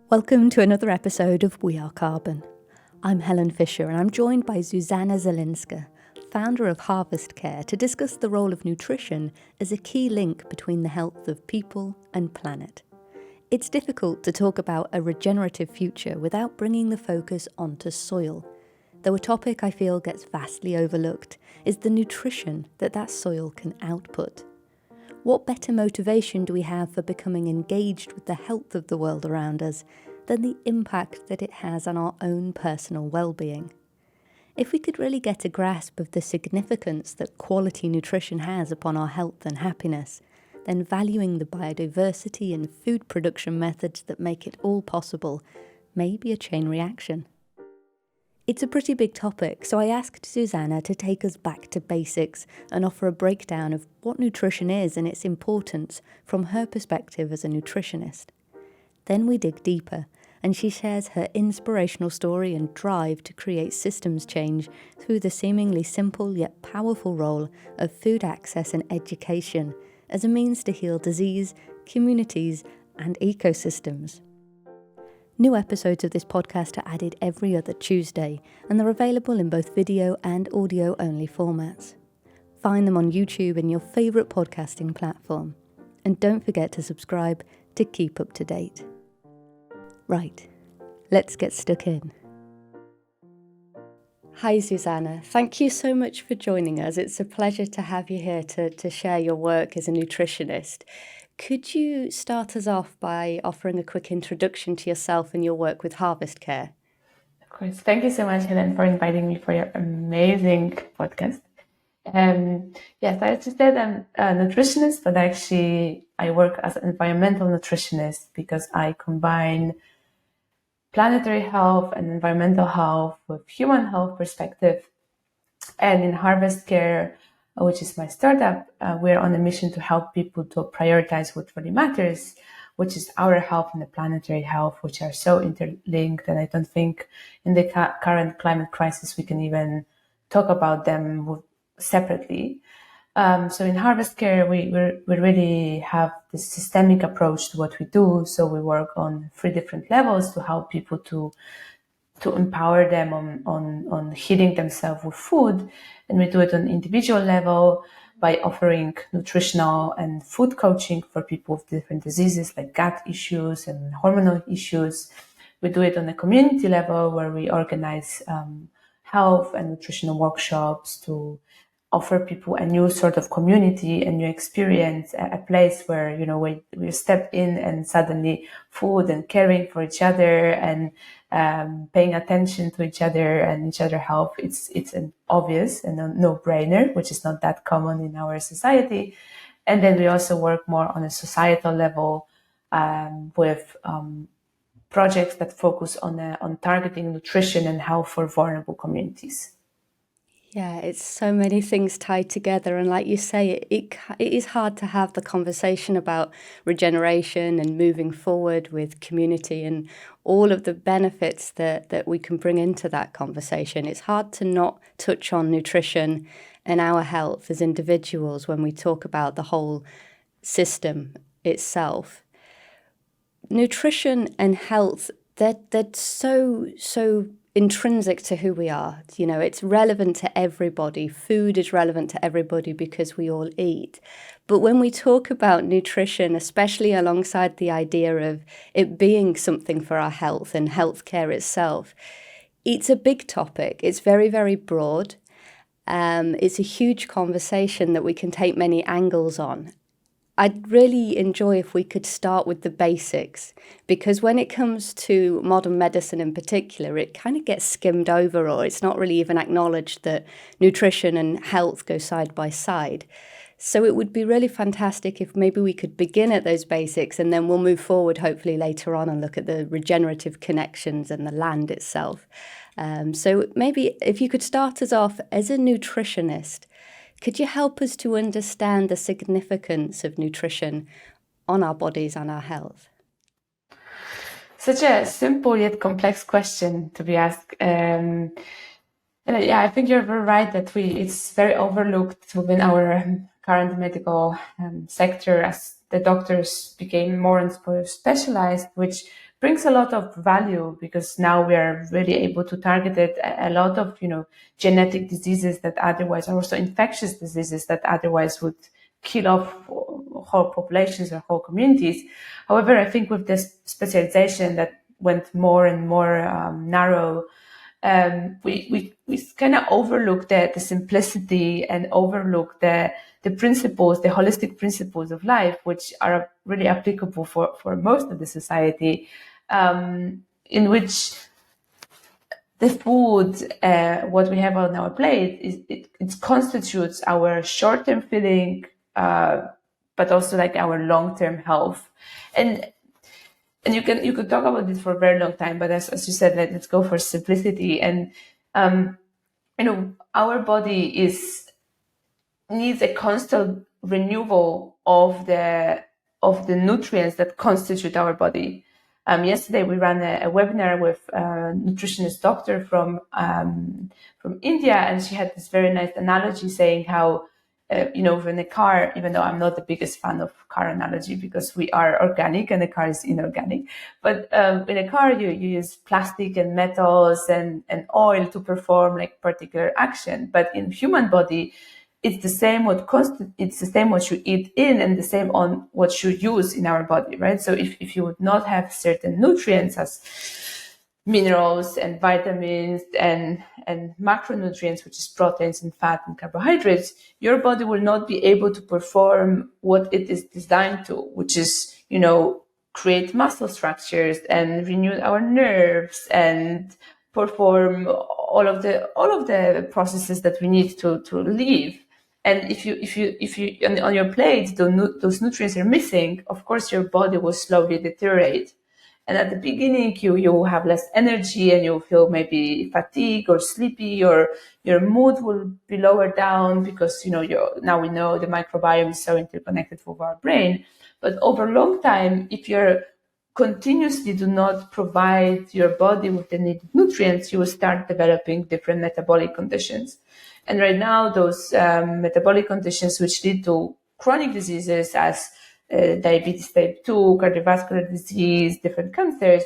Welcome to another episode of We Are Carbon. I'm Helen Fisher and I'm joined by Zuzanna Zielinska, founder of HarvestCare, to discuss the role of nutrition as a key link between the health of people and planet. It's difficult to talk about a regenerative future without bringing the focus onto soil, though a topic I feel gets vastly overlooked is the nutrition that soil can output. What better motivation do we have for becoming engaged with the health of the world around us than the impact that it has on our own personal well-being? If we could really get a grasp of the significance that quality nutrition has upon our health and happiness, then valuing the biodiversity and food production methods that make it all possible may be a chain reaction. It's a pretty big topic, so I asked Zuzanna to take us back to basics and offer a breakdown of what nutrition is and its importance from her perspective as a nutritionist. Then we dig deeper, and she shares her inspirational story and drive to create systems change through the seemingly simple yet powerful role of food access and education as a means to heal disease, communities, and ecosystems. New episodes of this podcast are added every other Tuesday, and they're available in both video and audio-only formats. Find them on YouTube and your favourite podcasting platform. And don't forget to subscribe to keep up to date. Right, let's get stuck in. Hi Zuzanna, thank you so much for joining us. It's a pleasure to have you here to share your work as a nutritionist. Could you start us off by offering a quick introduction to yourself and your work with HarvestCare? Of course. Thank you so much, Helen, for inviting me for your amazing podcast. Yes, I just said I'm a nutritionist, but actually I work as an environmental nutritionist because I combine planetary health and environmental health with human health perspective. And in HarvestCare, which is my startup, we're on a mission to help people to prioritize what really matters, which is our health and the planetary health, which are so interlinked. And I don't think in the current climate crisis we can even talk about them separately. So in HarvestCare, we really have this systemic approach to what we do. So we work on 3 different levels to help people to empower them on healing themselves with food. And we do it on individual level by offering nutritional and food coaching for people with different diseases like gut issues and hormonal issues. We do it on a community level where we organize health and nutritional workshops to offer people a new sort of community, a new experience, a place where, we step in and suddenly food and caring for each other and paying attention to each other and each other's health. It's an obvious and a no-brainer, which is not that common in our society. And then we also work more on a societal level with projects that focus on targeting nutrition and health for vulnerable communities. Yeah, it's so many things tied together. And like you say, it is hard to have the conversation about regeneration and moving forward with community and all of the benefits that we can bring into that conversation. It's hard to not touch on nutrition and our health as individuals when we talk about the whole system itself. Nutrition and health, they're so intrinsic to who we are. It's relevant to everybody. Food is relevant to everybody because we all eat. But when we talk about nutrition, especially alongside the idea of it being something for our health and healthcare itself, it's a big topic. It's very, very broad. It's a huge conversation that we can take many angles on. I'd really enjoy if we could start with the basics, because when it comes to modern medicine in particular, it kind of gets skimmed over, or it's not really even acknowledged that nutrition and health go side by side. So it would be really fantastic if maybe we could begin at those basics and then we'll move forward hopefully later on and look at the regenerative connections and the land itself. So maybe if you could start us off as a nutritionist, could you help us to understand the significance of nutrition on our bodies and our health? Such a simple yet complex question to be asked. And I think you're very right that it's very overlooked within our current medical sector as the doctors became more and more specialized, which brings a lot of value, because now we are really able to target it a lot of, genetic diseases that otherwise, or also infectious diseases that otherwise would kill off whole populations or whole communities. However, I think with this specialization that went more and more narrow, we kind of overlook the simplicity and overlook the principles, the holistic principles of life, which are really applicable for most of the society, in which the food, what we have on our plate, it constitutes our short-term feeling, but also like our long-term health. And you could talk about this for a very long time, but as you said, let's go for simplicity. And our body needs a constant renewal of the nutrients that constitute our body. Yesterday we ran a webinar with a nutritionist doctor from India, and she had this very nice analogy saying how, in a car, even though I'm not the biggest fan of car analogy because we are organic and the car is inorganic, but in a car you use plastic and metals and oil to perform like particular action. But in human body, it's the same what you eat in and the same on what you use in our body, right? So if you would not have certain nutrients as minerals and vitamins and macronutrients, which is proteins and fat and carbohydrates, your body will not be able to perform what it is designed to, which is, create muscle structures and renew our nerves and perform all of the processes that we need to live. And if you on your plate, those nutrients are missing, of course your body will slowly deteriorate. And at the beginning, you will have less energy and you'll feel maybe fatigue or sleepy, or your mood will be lower down because, now we know the microbiome is so interconnected with our brain. But over a long time, if you're continuously do not provide your body with the needed nutrients, you will start developing different metabolic conditions. And right now, those metabolic conditions which lead to chronic diseases as diabetes type 2, cardiovascular disease, different cancers,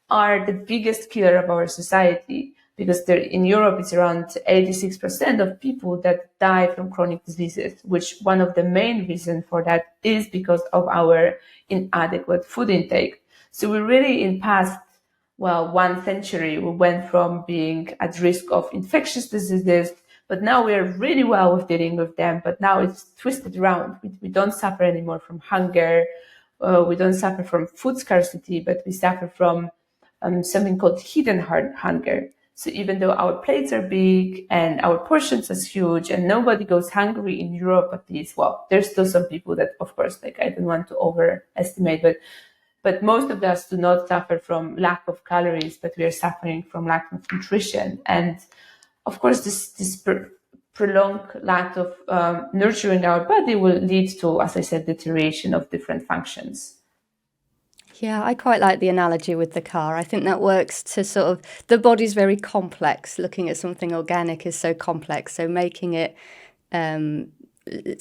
are the biggest killer of our society, because in Europe, it's around 86% of people that die from chronic diseases, which one of the main reasons for that is because of our inadequate food intake. So we really, in past, 1 century, we went from being at risk of infectious diseases, but now we are really well with dealing with them. But now it's twisted around. We don't suffer anymore from hunger. We don't suffer from food scarcity, but we suffer from something called hidden hunger. So even though our plates are big and our portions are huge and nobody goes hungry in Europe, at least, there's still some people that, of course, I don't want to overestimate, but most of us do not suffer from lack of calories, but we are suffering from lack of nutrition. And of course, this prolonged lack of nurturing our body will lead to, as I said, deterioration of different functions. Yeah, I quite like the analogy with the car. I think that works to sort of, the body's very complex. Looking at something organic is so complex. So making it,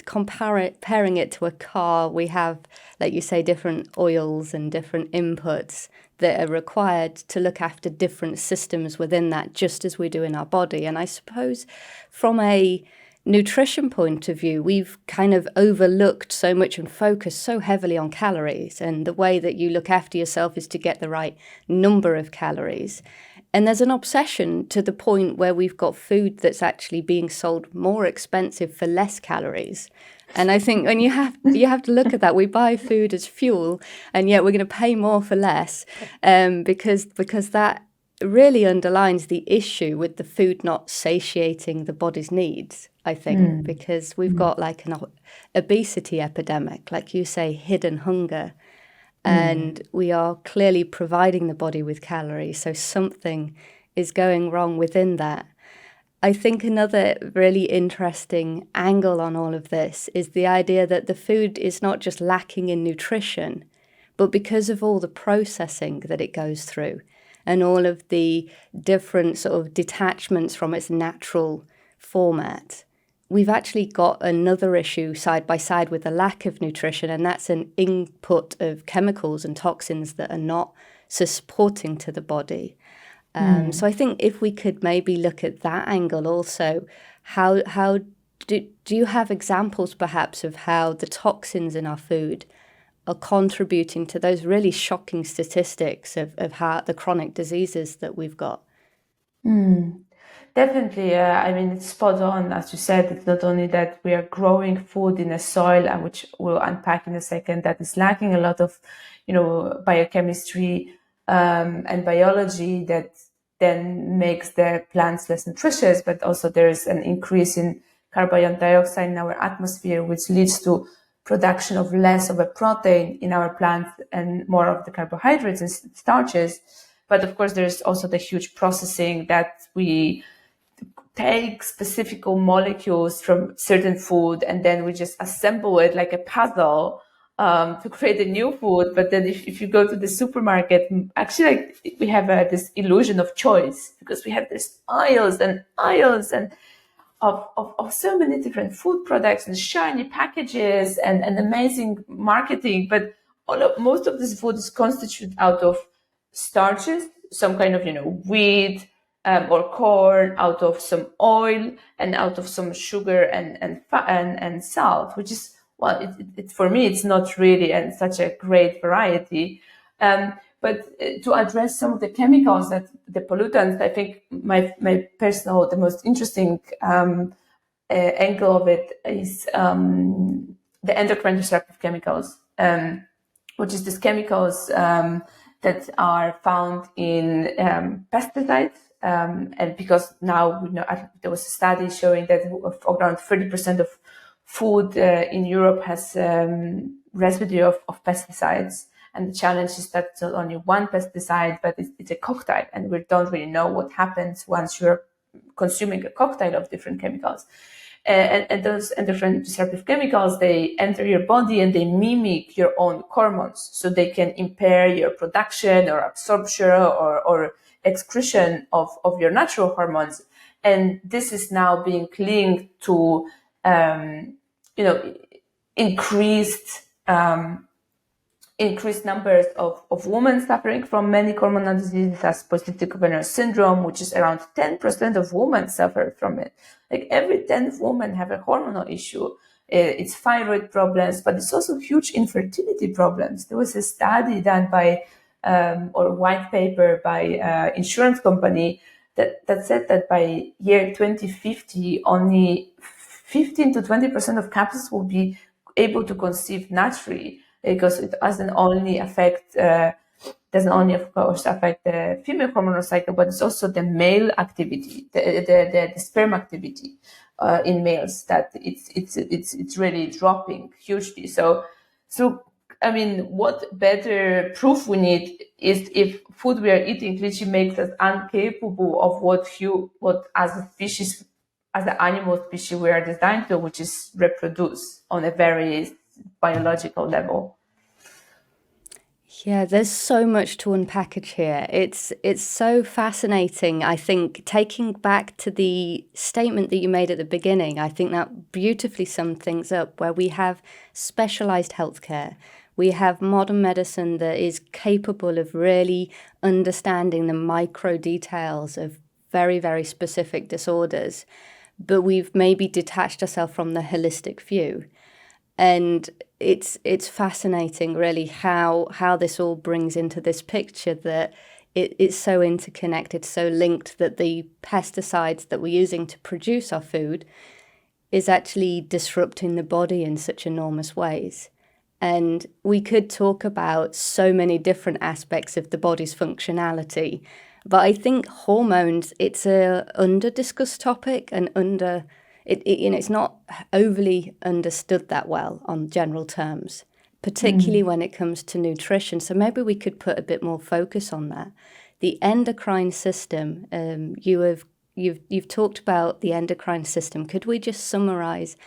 comparing it to a car, we have, like you say, different oils and different inputs that are required to look after different systems within that, just as we do in our body. And I suppose from a nutrition point of view, we've kind of overlooked so much and focused so heavily on calories. And the way that you look after yourself is to get the right number of calories. And there's an obsession to the point where we've got food that's actually being sold more expensive for less calories. And I think when you have to look at that, we buy food as fuel, and yet we're going to pay more for less, because that really underlines the issue with the food not satiating the body's needs, I think, because we've got like an obesity epidemic, like you say, hidden hunger. And we are clearly providing the body with calories, so something is going wrong within that. I think another really interesting angle on all of this is the idea that the food is not just lacking in nutrition, but because of all the processing that it goes through and all of the different sort of detachments from its natural format, we've actually got another issue side by side with the lack of nutrition, and that's an input of chemicals and toxins that are not supporting to the body. So I think if we could maybe look at that angle also, how do you have examples perhaps of how the toxins in our food are contributing to those really shocking statistics of how the chronic diseases that we've got? Definitely. I mean, it's spot on. As you said, it's not only that we are growing food in a soil, and which we'll unpack in a second, that is lacking a lot of, biochemistry and biology that then makes the plants less nutritious, but also there's an increase in carbon dioxide in our atmosphere, which leads to production of less of a protein in our plants and more of the carbohydrates and starches. But of course, there's also the huge processing that we take specific molecules from certain food and then we just assemble it like a puzzle to create a new food. But then if you go to the supermarket, actually we have this illusion of choice because we have this aisles and aisles and of so many different food products and shiny packages and amazing marketing. But most of this food is constituted out of starches, some kind of, wheat, or corn, out of some oil and out of some sugar and salt, which is, well, it for me, it's not really and such a great variety. But to address some of the chemicals that the pollutants, I think my personal, the most interesting angle of it is the endocrine disruptive chemicals, which is these chemicals that are found in pesticides. And because now we know, there was a study showing that around 30% of food in Europe has residue of pesticides. And the challenge is that it's not only one pesticide, but it's a cocktail. And we don't really know what happens once you're consuming a cocktail of different chemicals. And those endocrine disruptive chemicals, they enter your body and they mimic your own hormones. So they can impair your production or absorption or excretion of your natural hormones. And this is now being linked to, increased numbers of women suffering from many hormonal diseases as polycystic ovarian syndrome, which is around 10% of women suffer from it. Like every 10th woman have a hormonal issue. It's thyroid problems, but it's also huge infertility problems. There was a study done by, or white paper by insurance company that said that by year 2050, only 15 to 20% of couples will be able to conceive naturally, because it doesn't only affect of course affect the female hormonal cycle, but it's also the male activity, the sperm activity in males, that it's really dropping hugely. So I mean, what better proof we need is if food we are eating literally makes us incapable of what as a species, as an animal species we are designed to, which is reproduce on a very biological level. Yeah, there's so much to unpackage here. It's so fascinating. I think taking back to the statement that you made at the beginning, I think that beautifully summed things up, where we have specialized healthcare. We have modern medicine that is capable of really understanding the micro details of very, very specific disorders, but we've maybe detached ourselves from the holistic view. And it's fascinating, really, how this all brings into this picture that it's so interconnected, so linked, that the pesticides that we're using to produce our food is actually disrupting the body in such enormous ways. And we could talk about so many different aspects of the body's functionality, but I think hormones, it's a under-discussed topic and it's not overly understood that well on general terms, particularly when it comes to nutrition. So maybe we could put a bit more focus on that. The endocrine system, you've talked about the endocrine system. Could we just summarize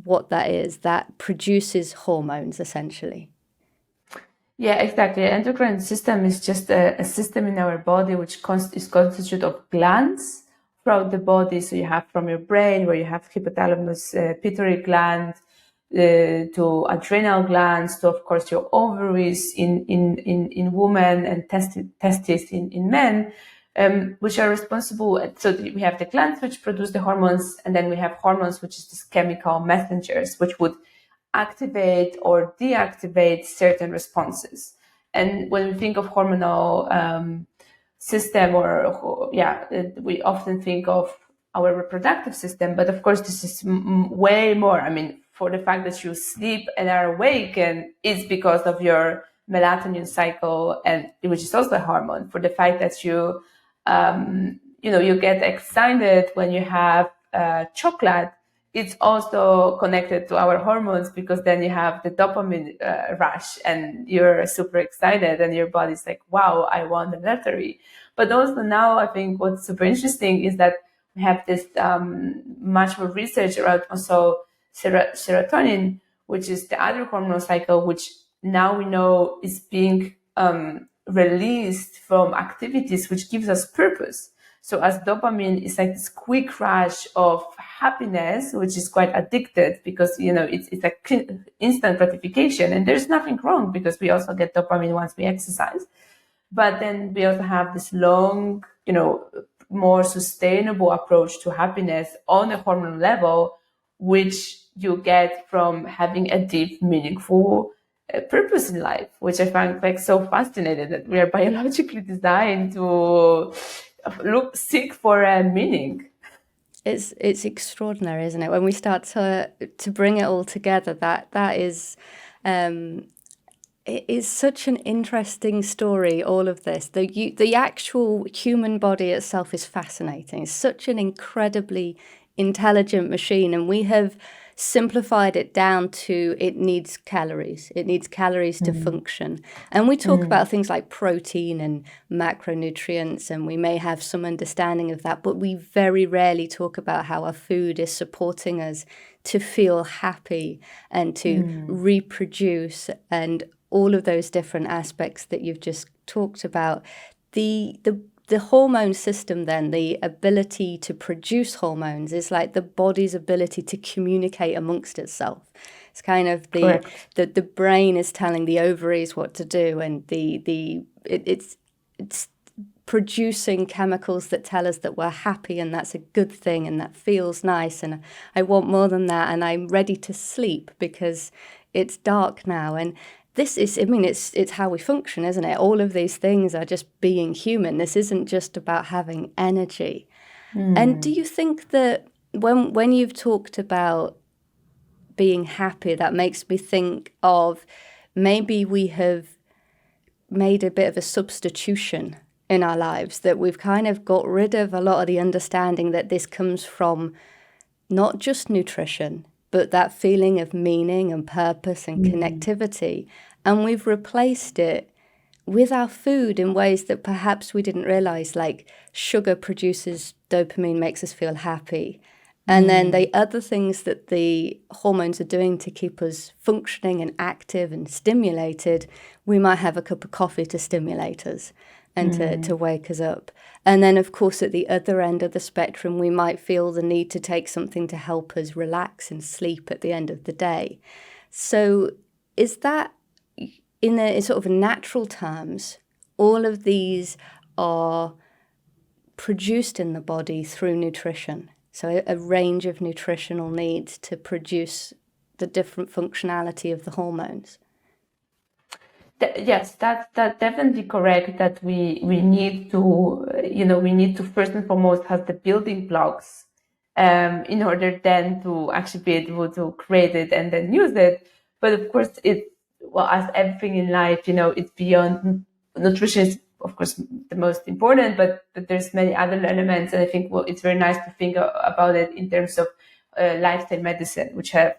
what that is? That produces hormones, essentially. Yeah, exactly. The endocrine system is just a system in our body which is constituted of glands throughout the body. So you have from your brain, where you have hypothalamus, pituitary gland, to adrenal glands, to of course your ovaries in women and testes in men, which are responsible. So we have the glands which produce the hormones, and then we have hormones, which is these chemical messengers, which would activate or deactivate certain responses. And when we think of hormonal system, we often think of our reproductive system, but of course this is way more. I mean, for the fact that you sleep and are awake, and it's because of your melatonin cycle, and which is also a hormone. For the fact that you you get excited when you have chocolate, it's also connected to our hormones, because then you have the dopamine rush and you're super excited and your body's like, wow, I want the lottery. But also now I think what's super interesting is that we have this much more research around also serotonin, which is the other hormonal cycle, which now we know is being released from activities which gives us purpose. So as dopamine is like this quick rush of happiness, which is quite addicted, because it's like instant gratification, and there's nothing wrong, because we also get dopamine once we exercise. But then we also have this long, more sustainable approach to happiness on a hormonal level, which you get from having a deep, meaningful purpose in life, which I find like so fascinating, that we are biologically designed to seek for a meaning. It's extraordinary, isn't it? When we start to bring it all together, that is it is such an interesting story. All of this, the actual human body itself is fascinating. It's such an incredibly intelligent machine, and we have simplified it down to it needs calories. It needs calories to function. And we talk about things like protein and macronutrients, and we may have some understanding of that, but we very rarely talk about how our food is supporting us to feel happy and to reproduce, and all of those different aspects that you've just talked about. The hormone system, then, the ability to produce hormones, is like the body's ability to communicate amongst itself. It's kind of the brain is telling the ovaries what to do, and it's producing chemicals that tell us that we're happy, and that's a good thing, and that feels nice, and I want more than that, and I'm ready to sleep because it's dark now. And this is, it's how we function, isn't it? All of these things are just being human. This isn't just about having energy. And do you think that when you've talked about being happy, that makes me think of maybe we have made a bit of a substitution in our lives, that we've kind of got rid of a lot of the understanding that this comes from not just nutrition, but that feeling of meaning and purpose and connectivity. And we've replaced it with our food in ways that perhaps we didn't realize, like sugar produces dopamine, makes us feel happy. And then the other things that the hormones are doing to keep us functioning and active and stimulated, we might have a cup of coffee to stimulate us and to wake us up. And then, of course, at the other end of the spectrum, we might feel the need to take something to help us relax and sleep at the end of the day. So is that, in sort of natural terms, all of these are produced in the body through nutrition? So a range of nutritional needs to produce the different functionality of the hormones? Yes, that's definitely correct. That we need to first and foremost have the building blocks, in order then to actually be able to create it and then use it. But of course, as everything in life, it's beyond nutrition. Is of course the most important, but there's many other elements, and I think it's very nice to think about it in terms of lifestyle medicine, which have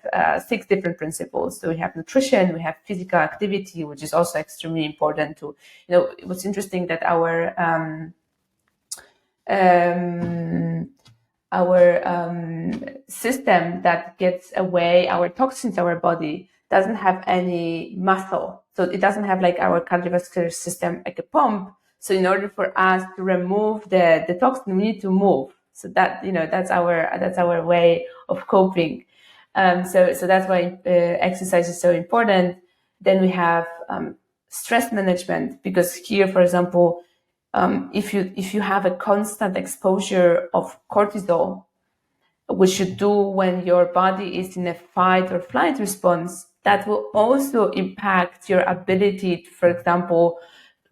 6 different principles. So we have nutrition, we have physical activity, which is also extremely important to, it was interesting that our system that gets away our toxins, our body doesn't have any muscle. So it doesn't have like our cardiovascular system, like a pump. So in order for us to remove the toxin, we need to move. So that, that's our way of coping. So that's why exercise is so important. Then we have stress management, because here, for example, if you have a constant exposure of cortisol, which you do when your body is in a fight or flight response, that will also impact your ability to, for example,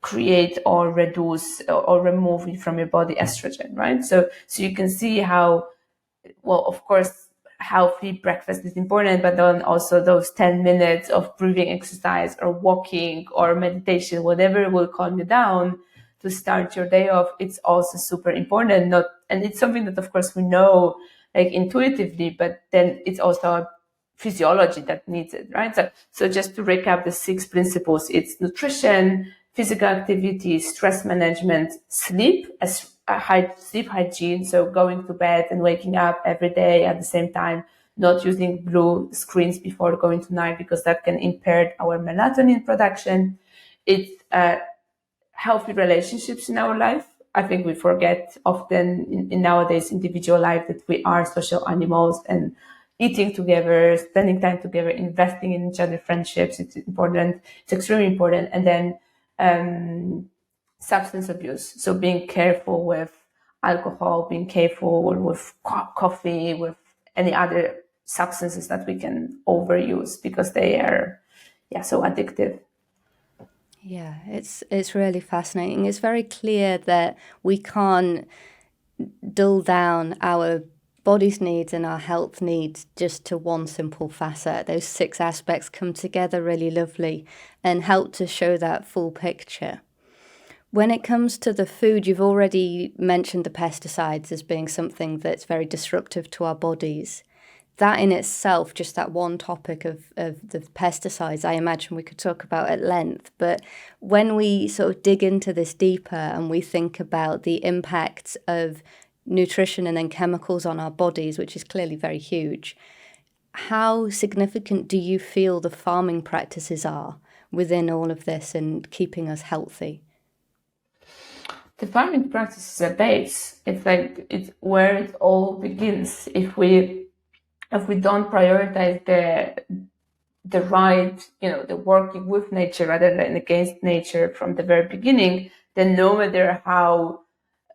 create or reduce or remove from your body estrogen, right? So you can see how, well, of course, healthy breakfast is important, but then also those 10 minutes of breathing exercise or walking or meditation, whatever will calm you down to start your day off, it's also super important. And it's something that, of course, we know like intuitively, but then it's also physiology that needs it, right? So just to recap the 6 principles, it's nutrition, physical activity, stress management, sleep, sleep hygiene. So going to bed and waking up every day at the same time, not using blue screens before going to night, because that can impair our melatonin production. It's healthy relationships in our life. I think we forget often in nowadays individual life that we are social animals, and eating together, spending time together, investing in each other, friendships, it's important. It's extremely important. And then substance abuse. So being careful with alcohol, being careful with coffee, with any other substances that we can overuse, because they are so addictive. Yeah, it's really fascinating. It's very clear that we can't dull down our body's needs and our health needs just to one simple facet. Those 6 aspects come together really lovely and help to show that full picture. When it comes to the food, you've already mentioned the pesticides as being something that's very disruptive to our bodies. That in itself, just that one topic of the pesticides, I imagine we could talk about at length. But when we sort of dig into this deeper and we think about the impacts of nutrition and then chemicals on our bodies, which is clearly very huge, how significant do you feel the farming practices are within all of this and keeping us healthy? The farming practice is a base. It's where it all begins. If we don't prioritize the right, the working with nature rather than against nature from the very beginning, then no matter how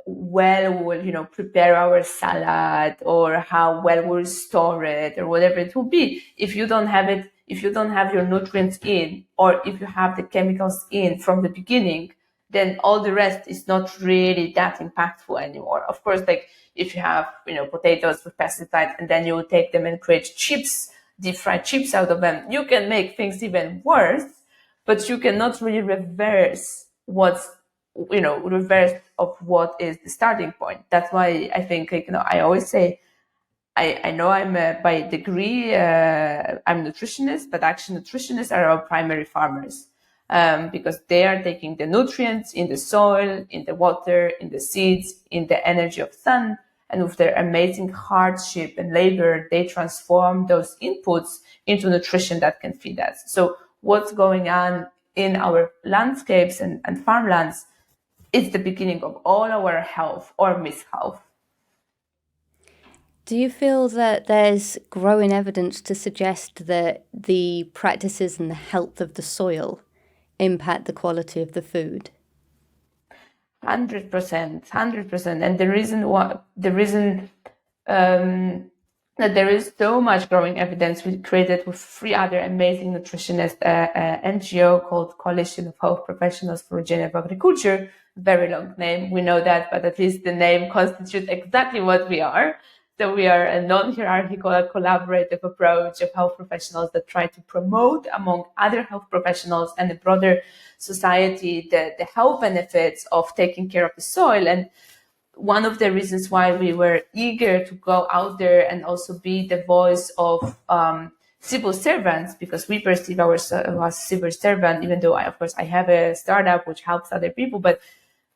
well we will, prepare our salad, or how well we'll store it, or whatever it will be, if you don't have it, if you don't have your nutrients in, or if you have the chemicals in from the beginning, then all the rest is not really that impactful anymore. Of course, like if you have, potatoes with pesticides, and then you take them and create chips, deep fried chips out of them, you can make things even worse, but you cannot really reverse reverse of what is the starting point. That's why I think, I always say, I know I'm by degree, I'm a nutritionist, but actually nutritionists are our primary farmers, because they are taking the nutrients in the soil, in the water, in the seeds, in the energy of sun, and with their amazing hardship and labor, they transform those inputs into nutrition that can feed us. So what's going on in our landscapes and farmlands, it's the beginning of all our health or mishealth. Do you feel that there's growing evidence to suggest that the practices and the health of the soil impact the quality of the food? 100%, 100%. And the reason that there is so much growing evidence, we created with 3 other amazing nutritionists, NGO called Coalition of Health Professionals for Regenerative Agriculture. Very long name, we know that, but at least the name constitutes exactly what we are. So we are a non-hierarchical, collaborative approach of health professionals that try to promote, among other health professionals and the broader society, the health benefits of taking care of the soil. And one of the reasons why we were eager to go out there and also be the voice of civil servants, because we perceive ourselves as civil servant, even though of course I have a startup which helps other people, but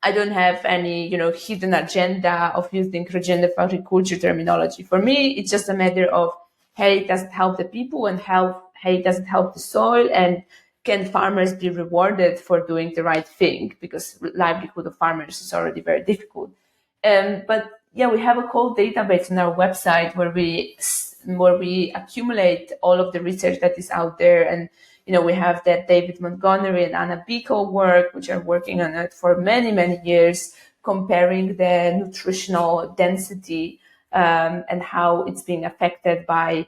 I don't have any, hidden agenda of using regenerative agriculture terminology. For me, it's just a matter of, hey, does it help the people, and hey, does it help the soil, and can farmers be rewarded for doing the right thing? Because livelihood of farmers is already very difficult. But we have a whole database on our website where we accumulate all of the research that is out there. And we have that David Montgomery and Anna Biko work, which are working on it for many, many years, comparing the nutritional density and how it's being affected by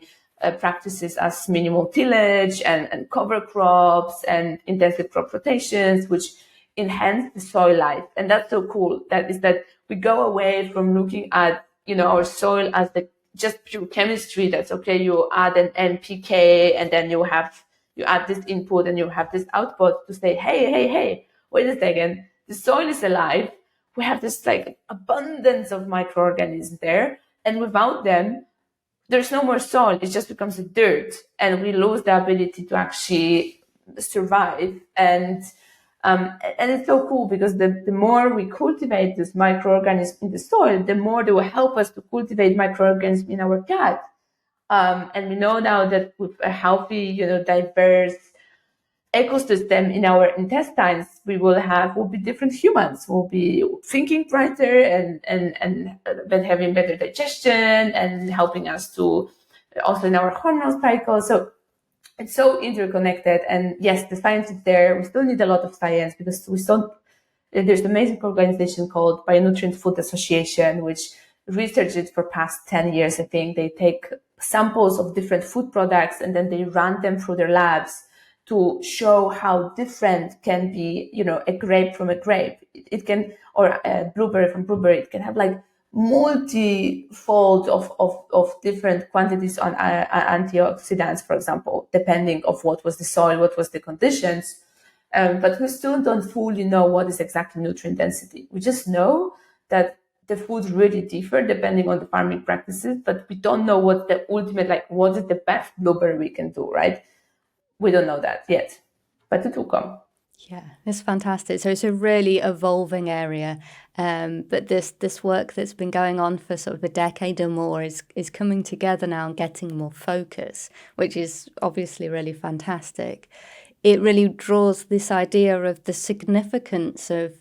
practices as minimal tillage and cover crops and intensive crop rotations, which enhance the soil life. And that's so cool. That is that we go away from looking at our soil as the just pure chemistry. That's okay. You add an NPK and then you add this input and you have this output to say, hey, wait a second. The soil is alive. We have this like abundance of microorganisms there. And without them, there's no more soil. It just becomes a dirt and we lose the ability to actually survive. And it's so cool because the more we cultivate this microorganism in the soil, the more they will help us to cultivate microorganisms in our gut. And we know now that with a healthy, diverse ecosystem in our intestines, we'll be different humans. We'll be thinking brighter and having better digestion and helping us to also in our hormonal cycle. So it's so interconnected. And yes, the science is there. We still need a lot of science because there's an amazing organization called Bionutrient Food Association, which researched it for past 10 years. I think they take samples of different food products and then they run them through their labs to show how different can be, a grape from a grape. It can, or a blueberry from blueberry. It can have like multi-fold of different quantities on antioxidants, for example, depending of what was the soil, what was the conditions. But we still don't fully know what is exactly nutrient density. We just know that the foods really differ depending on the farming practices, but we don't know what the ultimate, like what is the best blueberry we can do, right? We don't know that yet, but it will come. Yeah, it's fantastic. So it's a really evolving area. But this work that's been going on for sort of a decade or more is coming together now and getting more focus, which is obviously really fantastic. It really draws this idea of the significance of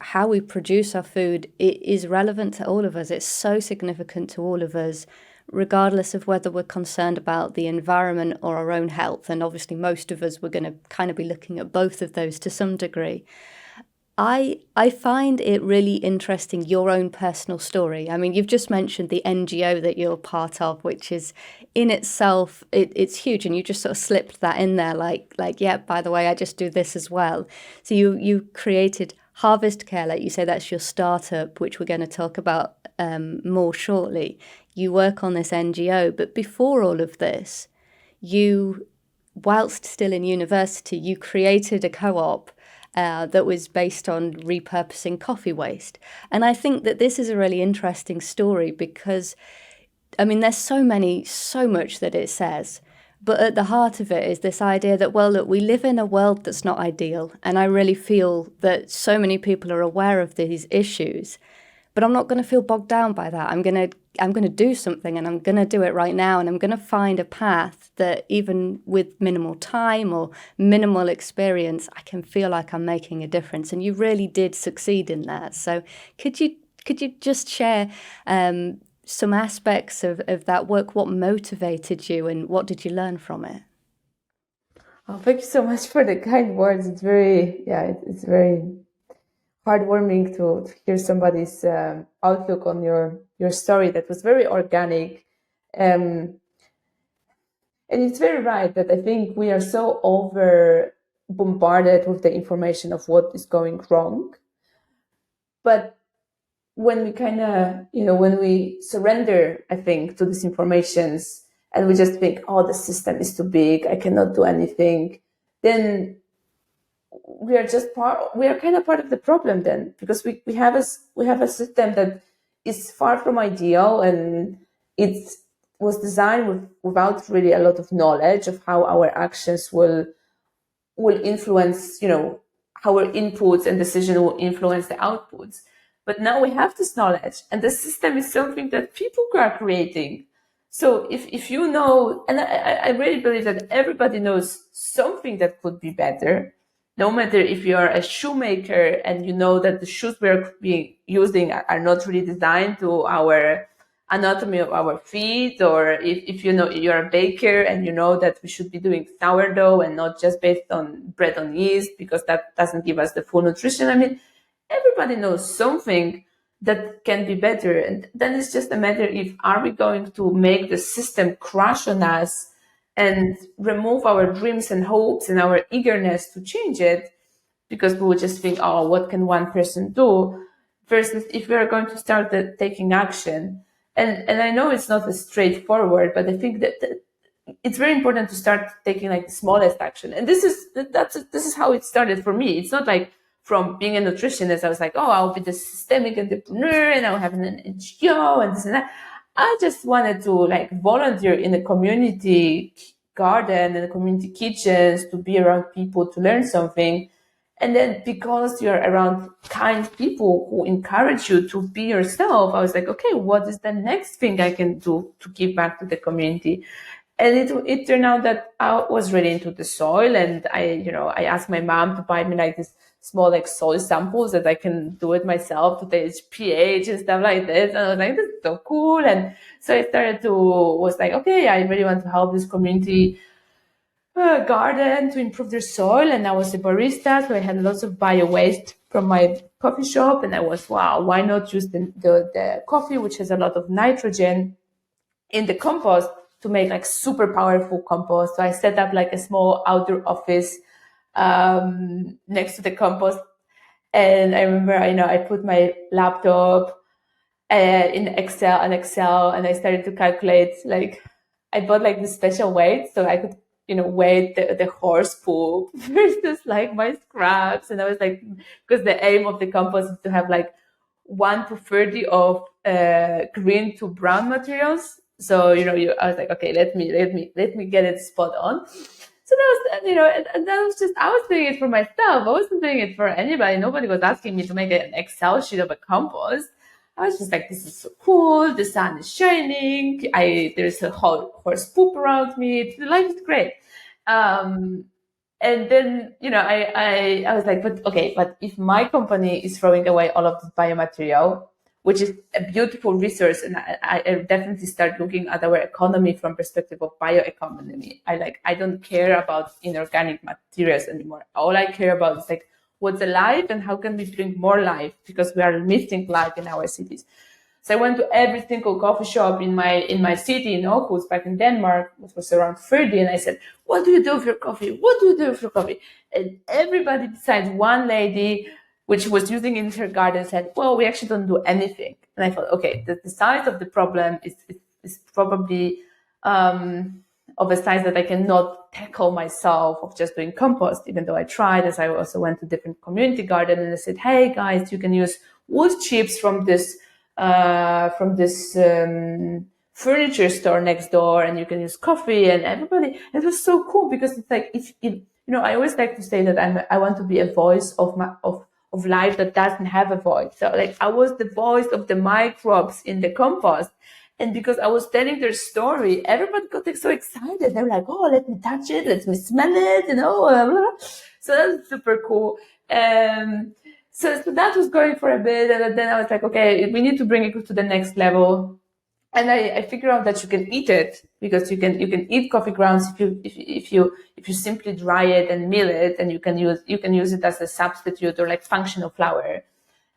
how we produce our food. It is relevant to all of us. It's so significant to all of us, regardless of whether we're concerned about the environment or our own health. And obviously, most of us, we're going to kind of be looking at both of those to some degree. I find it really interesting, your own personal story. I mean, you've just mentioned the NGO that you're part of, which is in itself, it's huge. And you just sort of slipped that in there like, yeah, by the way, I just do this as well. So you created HarvestCare, like you say, that's your startup, which we're going to talk about more shortly. You work on this NGO, but before all of this, whilst still in university, you created a co-op that was based on repurposing coffee waste. And I think that this is a really interesting story because, I mean, there's so much that it says, but at the heart of it is this idea that, well, look, we live in a world that's not ideal. And I really feel that so many people are aware of these issues, but I'm not going to feel bogged down by that. I'm going to do something, and I'm going to do it right now, and I'm going to find a path that even with minimal time or minimal experience, I can feel like I'm making a difference. And you really did succeed in that. So could you just share some aspects of that work? What motivated you and what did you learn from it? Oh, thank you so much for the kind words. It's very heartwarming to hear somebody's outlook on your story. That was very organic. And it's very right that I think we are so over bombarded with the information of what is going wrong. But when we when we surrender, I think, to these informations and we just think, oh, the system is too big, I cannot do anything, then we are kind of part of the problem then, because we have a system that is far from ideal, and it was designed without really a lot of knowledge of how our actions will influence, how our inputs and decision will influence the outputs. But now we have this knowledge, and the system is something that people are creating. So if you know, and I really believe that everybody knows something that could be better, no matter if you're a shoemaker and you know that the shoes we're using are not really designed to our anatomy of our feet, or if you know you're a baker and you know that we should be doing sourdough and not just based on bread on yeast because that doesn't give us the full nutrition. I mean, everybody knows something that can be better. And then it's just a matter if are we going to make the system crash on us and remove our dreams and hopes and our eagerness to change it because we would just think, oh, what can one person do? Versus if we are going to start taking action. And I know it's not as straightforward, but I think that it's very important to start taking like the smallest action. And this is how it started for me. It's not like from being a nutritionist, I was like, oh, I'll be the systemic entrepreneur and I'll have an NGO and this and that. I just wanted to like volunteer in a community garden and a community kitchens to be around people to learn something. And then because you're around kind people who encourage you to be yourself, I was like, okay, what is the next thing I can do to give back to the community? And it turned out that I was really into the soil, and I asked my mom to buy me like this small like soil samples that I can do it myself to taste pH and stuff like this. And I was like, this is so cool. And so I was like, okay, I really want to help this community garden to improve their soil. And I was a barista, so I had lots of bio waste from my coffee shop. And I was, wow, why not use the coffee, which has a lot of nitrogen, in the compost to make like super powerful compost. So I set up like a small outdoor office next to the compost. And I remember, I put my laptop in Excel, and I started to calculate, like, I bought like this special weight so I could, weigh the horse poop versus like my scraps. And I was like, because the aim of the compost is to have like 1 to 30 of green to brown materials. So, I was like, okay, let me get it spot on. So that was, and that was just, I was doing it for myself. I wasn't doing it for anybody. Nobody was asking me to make an Excel sheet of a compost. I was just like, this is so cool. The sun is shining. There's a whole horse poop around me. Life is great. And then, I was like, but if my company is throwing away all of this biomaterial, which is a beautiful resource, and I definitely start looking at our economy from perspective of bioeconomy. I don't care about inorganic materials anymore. All I care about is like, what's alive and how can we bring more life, because we are missing life in our cities. So I went to every single coffee shop in my city, in Aarhus, back in Denmark, which was around 30, and I said, what do you do with your coffee? What do you do with your coffee? And everybody besides one lady, which was using in her garden, said, well, we actually don't do anything. And I thought, okay, the size of the problem is probably of a size that I cannot tackle myself of just doing compost, even though I tried, as I also went to different community garden and I said, hey guys, you can use wood chips from this furniture store next door, and you can use coffee. And everybody, it was so cool, because it's like, I always like to say that I want to be a voice of life that doesn't have a voice. So like, I was the voice of the microbes in the compost. And because I was telling their story, everybody got so excited. They were like, oh, let me touch it. Let me smell it, blah, blah. So that's super cool. So that was going for a bit. And then I was like, okay, we need to bring it to the next level. And I figured out that you can eat it, because you can eat coffee grounds if you simply dry it and mill it, and you can use it as a substitute or like functional flour.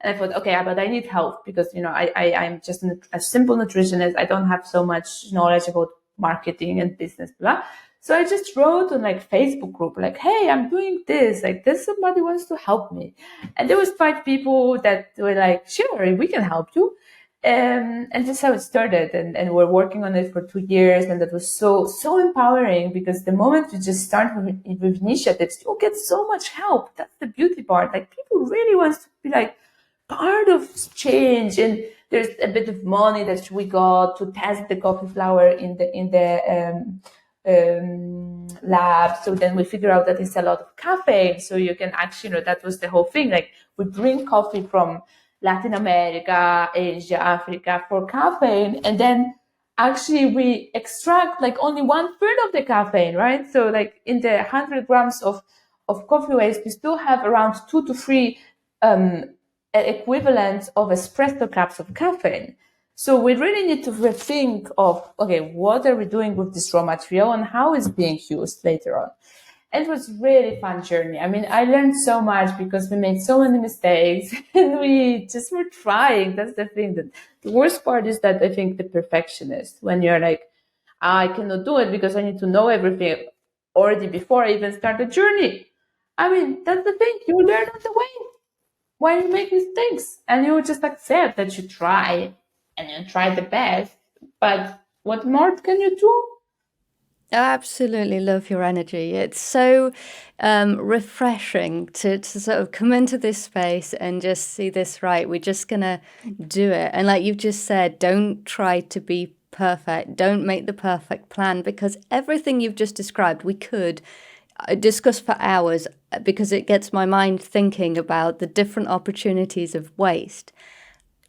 And I thought, okay, but I need help, because I'm just a simple nutritionist. I don't have so much knowledge about marketing and business, blah. So I just wrote on like Facebook group, like, hey, I'm doing this. Like, this somebody wants to help me. And there was 5 people that were like, sure, we can help you. And that's how it started. And we're working on it for 2 years. And that was so empowering, because the moment you just start with initiatives, you get so much help. That's the beauty part. Like, people really want to be like part of change. And there's a bit of money that we got to test the coffee flour in the lab. So then we figure out that it's a lot of caffeine. So you can actually, that was the whole thing. Like, we bring coffee from Latin America, Asia, Africa for caffeine. And then actually we extract like only 1/3 of the caffeine, right? So like in the 100 grams of of coffee waste, we still have around 2 to 3 equivalents of espresso cups of caffeine. So we really need to rethink of, okay, what are we doing with this raw material and how it's being used later on. And it was really fun journey. I mean, I learned so much because we made so many mistakes and we just were trying. That's the thing. That the worst part is that I think the perfectionist, when you're like, I cannot do it because I need to know everything already before I even start the journey. I mean, that's the thing. You learn on the way when you make mistakes and you just accept that you try and you try the best. But what more can you do? I absolutely love your energy. It's so refreshing to sort of come into this space and just see this right. We're just going to do it. And like you've just said, don't try to be perfect. Don't make the perfect plan, because everything you've just described, we could discuss for hours, because it gets my mind thinking about the different opportunities of waste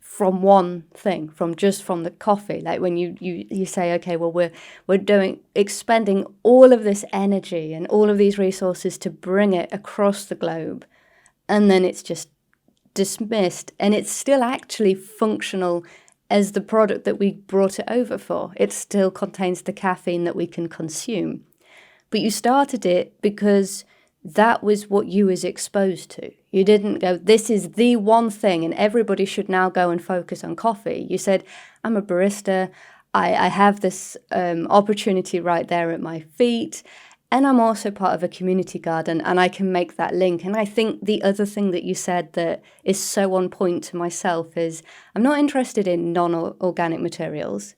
from one thing, from the coffee. Like when you say, okay, well, we're expending all of this energy and all of these resources to bring it across the globe, and then it's just dismissed, and it's still actually functional as the product that we brought it over for. It still contains the caffeine that we can consume. But you started it because that was what you was exposed to. You didn't go, this is the one thing and everybody should now go and focus on coffee. You said, I'm a barista. I have this opportunity right there at my feet. And I'm also part of a community garden, and I can make that link. And I think the other thing that you said that is so on point to myself is I'm not interested in non-organic materials.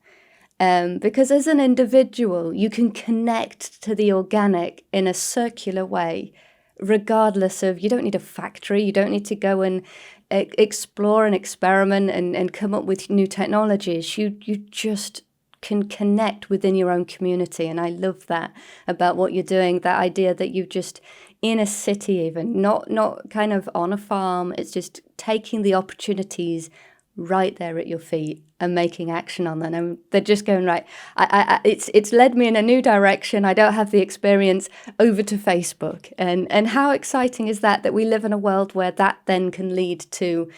Because as an individual, you can connect to the organic in a circular way, regardless of, you don't need a factory, you don't need to go and explore and experiment and come up with new technologies. You just can connect within your own community. And I love that about what you're doing, that idea that you've just in a city, even not kind of on a farm, it's just taking the opportunities right there at your feet and making action on them. And they're just going, right, it's led me in a new direction. I don't have the experience, over to Facebook. And how exciting is that we live in a world where that then can lead to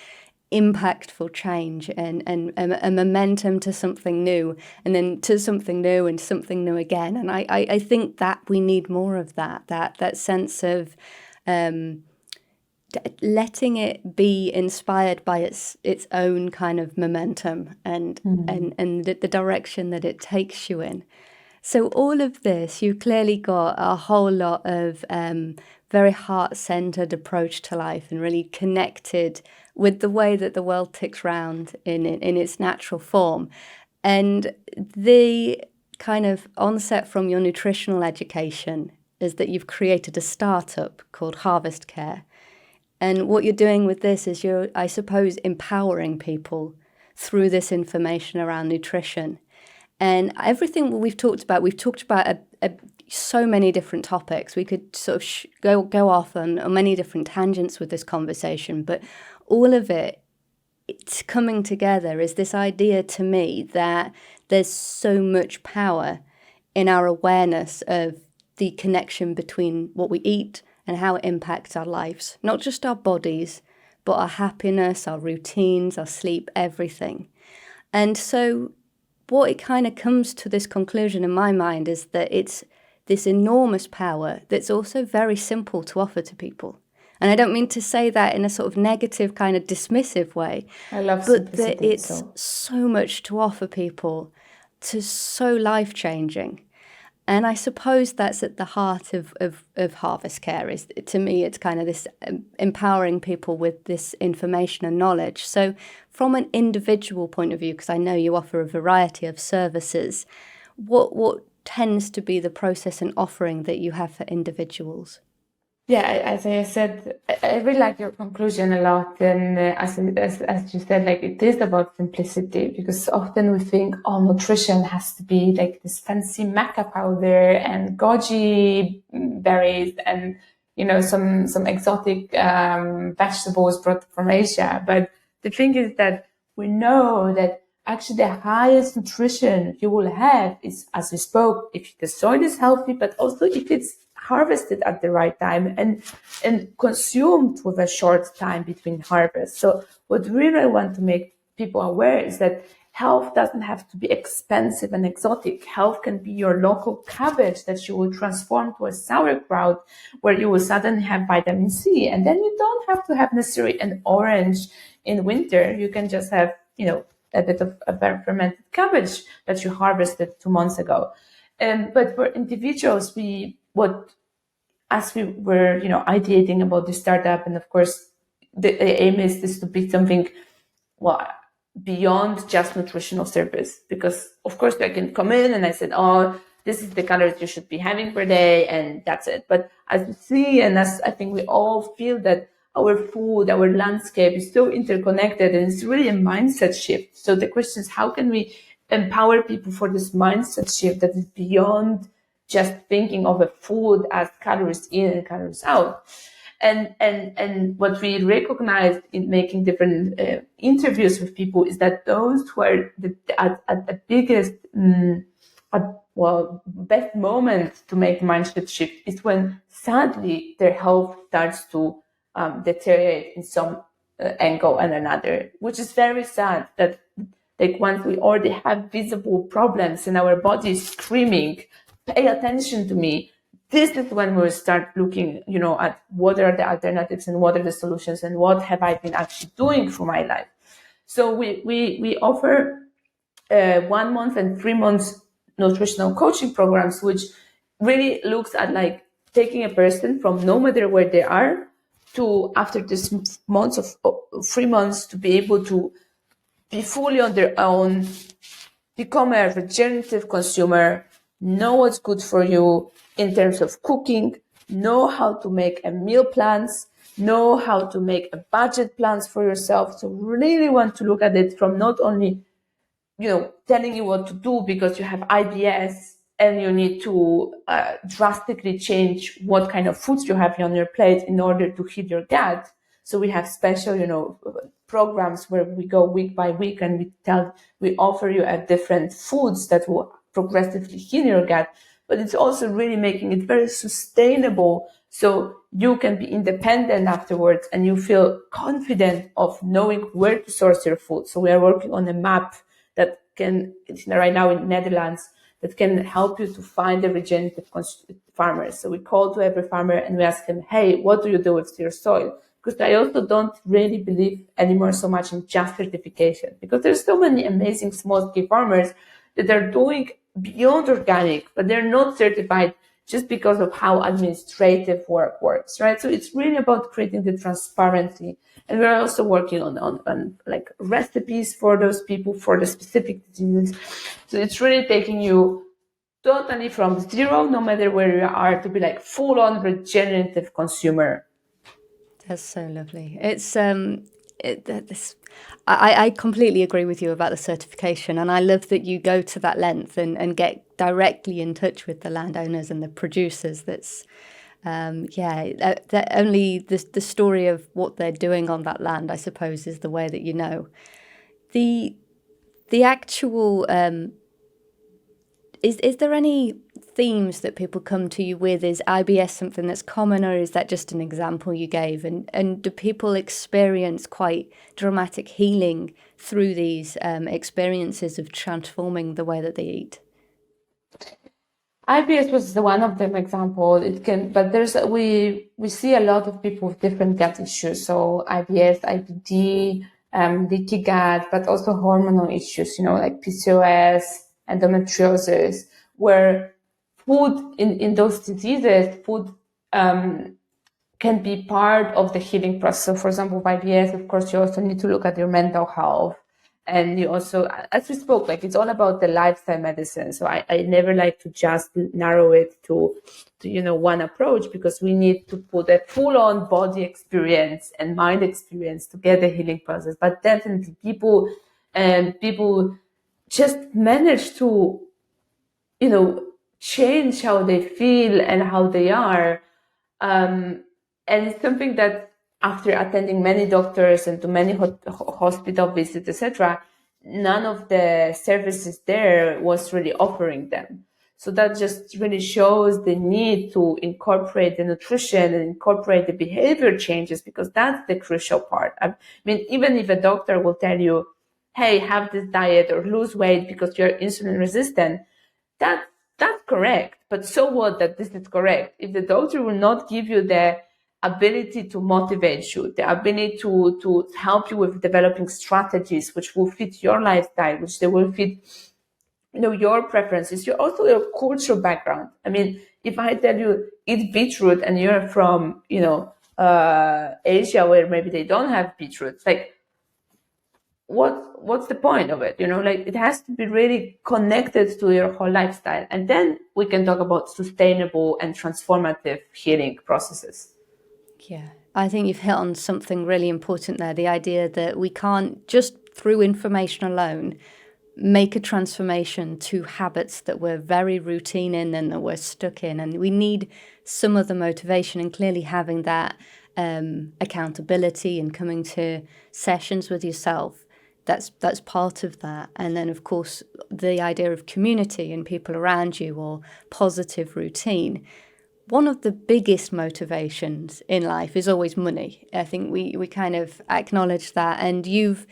impactful change and a momentum to something new, and then to something new and something new again. And I think that we need more of that sense of letting it be inspired by its own kind of momentum and the direction that it takes you in. So all of this, you clearly got a whole lot of very heart-centered approach to life, and really connected with the way that the world ticks round in its natural form. And the kind of onset from your nutritional education is that you've created a startup called HarvestCare. And what you're doing with this is you're, I suppose, empowering people through this information around nutrition. And everything we've talked about so many different topics. We could sort of go off on many different tangents with this conversation, but all of it's coming together is this idea to me that there's so much power in our awareness of the connection between what we eat and how it impacts our lives, not just our bodies, but our happiness, our routines, our sleep, everything. And so what it kind of comes to this conclusion in my mind is that it's this enormous power that's also very simple to offer to people. And I don't mean to say that in a sort of negative, kind of dismissive way. I love but that simplicity. it's so much to offer people, to so life-changing. And I suppose that's at the heart of HarvestCare. Is, to me, it's kind of this empowering people with this information and knowledge. So from an individual point of view, because I know you offer a variety of services, what tends to be the process and offering that you have for individuals? Yeah, as I said, I really like your conclusion a lot. And as you said, like, it is about simplicity, because often we think, oh, nutrition has to be like this fancy maca powder and goji berries and, you know, some exotic vegetables brought from Asia. But the thing is that we know that actually the highest nutrition you will have is, as we spoke, if the soil is healthy, but also if it's harvested at the right time and consumed with a short time between harvest. So what we really want to make people aware is that health doesn't have to be expensive and exotic. Health can be your local cabbage that you will transform to a sauerkraut where you will suddenly have vitamin C. And then you don't have to have necessarily an orange in winter. You can just have, a bit of a fermented cabbage that you harvested 2 months ago. But for individuals, as we were, ideating about the startup, and of course, the aim is this to be something, beyond just nutritional service. Because of course, I can come in and I said, oh, this is the calories you should be having per day, and that's it. But as we see, and as I think we all feel that our food, our landscape is so interconnected, and it's really a mindset shift. So the question is, how can we empower people for this mindset shift that is beyond just thinking of a food as calories in and calories out? And what we recognized in making different interviews with people is that those who are at the biggest, best moment to make mindset shift is when sadly their health starts to deteriorate in some angle and another, which is very sad. That like once we already have visible problems and our body is screaming, pay attention to me. This is when we'll start looking, at what are the alternatives and what are the solutions and what have I been actually doing for my life. So we offer 1 month and 3 months nutritional coaching programs, which really looks at like taking a person from no matter where they are to after this months of 3 months to be able to be fully on their own, become a regenerative consumer, know what's good for you in terms of cooking, know how to make a meal plans, know how to make a budget plans for yourself. So really want to look at it from not only, telling you what to do because you have IBS and you need to drastically change what kind of foods you have on your plate in order to heal your gut. So we have special, programs where we go week by week and we offer you different foods that will progressively heal your gut. But it's also really making it very sustainable so you can be independent afterwards and you feel confident of knowing where to source your food. So we are working on a map that it's right now in Netherlands, that can help you to find the regenerative farmers. So we call to every farmer and we ask them, hey, what do you do with your soil? Because I also don't really believe anymore so much in just certification, because there's so many amazing small-scale farmers that are doing beyond organic, but they're not certified just because of how administrative work works, right? So it's really about creating the transparency. And we're also working on like recipes for those people for the specific diseases. So it's really taking you totally from zero, no matter where you are, to be like full on regenerative consumer. That's so lovely. It's I completely agree with you about the certification, and I love that you go to that length and get directly in touch with the landowners and the producers. That's that only the story of what they're doing on that land, I suppose, is the way that the actual is there any themes that people come to you with? Is IBS something that's common, or is that just an example you gave? And do people experience quite dramatic healing through these experiences of transforming the way that they eat? IBS was one of them example. But we see a lot of people with different gut issues. So IBS, IBD, leaky gut, but also hormonal issues, like PCOS, endometriosis, where food in those diseases, food can be part of the healing process. So for example, with IBS, of course, you also need to look at your mental health. And you also, as we spoke, like it's all about the lifestyle medicine. So I never like to just narrow it to one approach, because we need to put a full-on body experience and mind experience to get the healing process. But definitely people just manage to, change how they feel and how they are. And it's something that after attending many doctors and to many hospital visits, etc., none of the services there was really offering them. So that just really shows the need to incorporate the nutrition and incorporate the behavior changes, because that's the crucial part. I mean, even if a doctor will tell you, hey, have this diet or lose weight because you're insulin resistant, that's correct. But so what that this is correct? If the doctor will not give you the ability to motivate you, the ability to help you with developing strategies which will fit your lifestyle, which they will fit, your preferences, your cultural background. I mean, if I tell you eat beetroot and you're from, Asia, where maybe they don't have beetroots, like what's the point of it? Like, it has to be really connected to your whole lifestyle. And then we can talk about sustainable and transformative healing processes. Yeah, I think you've hit on something really important there. The idea that we can't just through information alone make a transformation to habits that we're very routine in and that we're stuck in. And we need some of the motivation, and clearly having that accountability and coming to sessions with yourself, that's part of that. And then, of course, the idea of community and people around you, or positive routine. One of the biggest motivations in life is always money. I think we kind of acknowledge that, and you've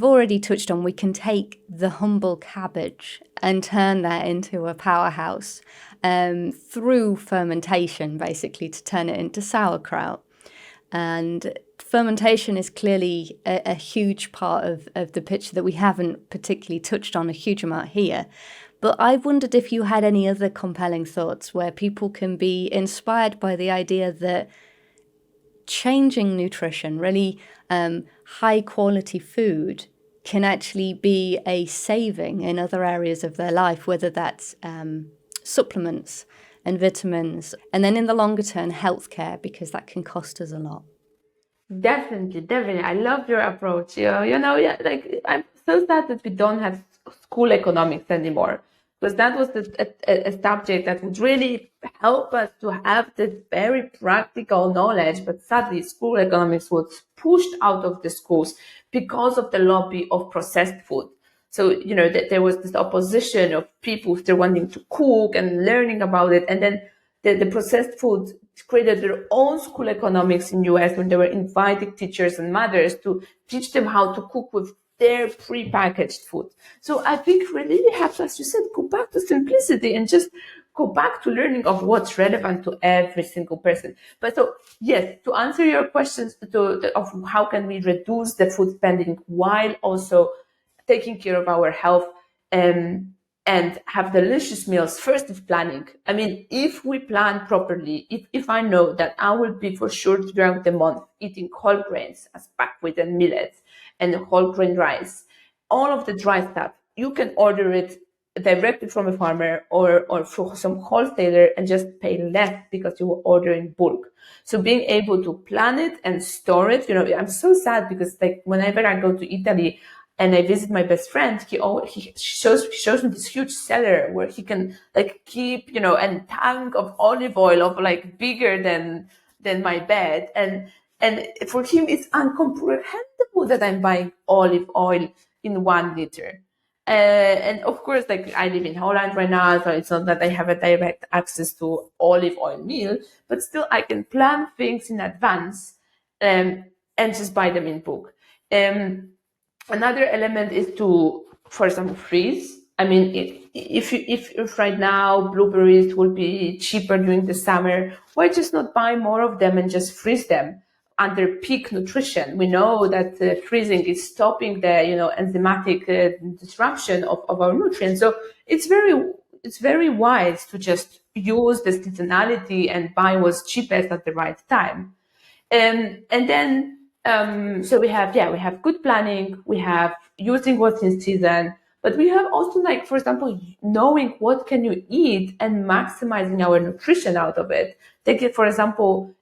already touched on, we can take the humble cabbage and turn that into a powerhouse through fermentation, basically, to turn it into sauerkraut. And fermentation is clearly a huge part of the picture that we haven't particularly touched on a huge amount here. But I wondered if you had any other compelling thoughts where people can be inspired by the idea that changing nutrition, really high quality food, can actually be a saving in other areas of their life, whether that's supplements and vitamins, and then in the longer term, healthcare, because that can cost us a lot. Definitely. I love your approach. Like, I'm so sad that we don't have school economics anymore, because that was a subject that would really help us to have this very practical knowledge. But sadly, school economics was pushed out of the schools because of the lobby of processed food. So, there was this opposition of people still wanting to cook and learning about it. And then the processed food created their own school economics in US, when they were inviting teachers and mothers to teach them how to cook with their pre-packaged food. So I think we really have to, as you said, go back to simplicity and just go back to learning of what's relevant to every single person. But so, yes, to answer your questions of how can we reduce the food spending while also taking care of our health, and have delicious meals. First is planning. I mean, if we plan properly, if I know that I will be for sure throughout the month eating whole grains as buckwheat and millets and whole grain rice, all of the dry stuff, you can order it directly from a farmer or from some wholesaler and just pay less because you will order in bulk. So being able to plan it and store it, I'm so sad because, like, whenever I go to Italy and I visit my best friend, he shows me this huge cellar where he can, like, keep, a tank of olive oil of, like, bigger than my bed. And for him, it's incomprehensible that I'm buying olive oil in 1 liter. And of course, like, I live in Holland right now, so it's not that I have a direct access to olive oil meal, but still I can plan things in advance, and just buy them in bulk. Another element is to, for example, freeze. I mean, if right now blueberries will be cheaper during the summer, why just not buy more of them and just freeze them under peak nutrition? We know that freezing is stopping the enzymatic disruption of our nutrients. So it's very wise to just use the seasonality and buy what's cheapest at the right time. And then so we have good planning, we have using what's in season, but we have also, like, for example, knowing what can you eat and maximizing our nutrition out of it. Take it, for example,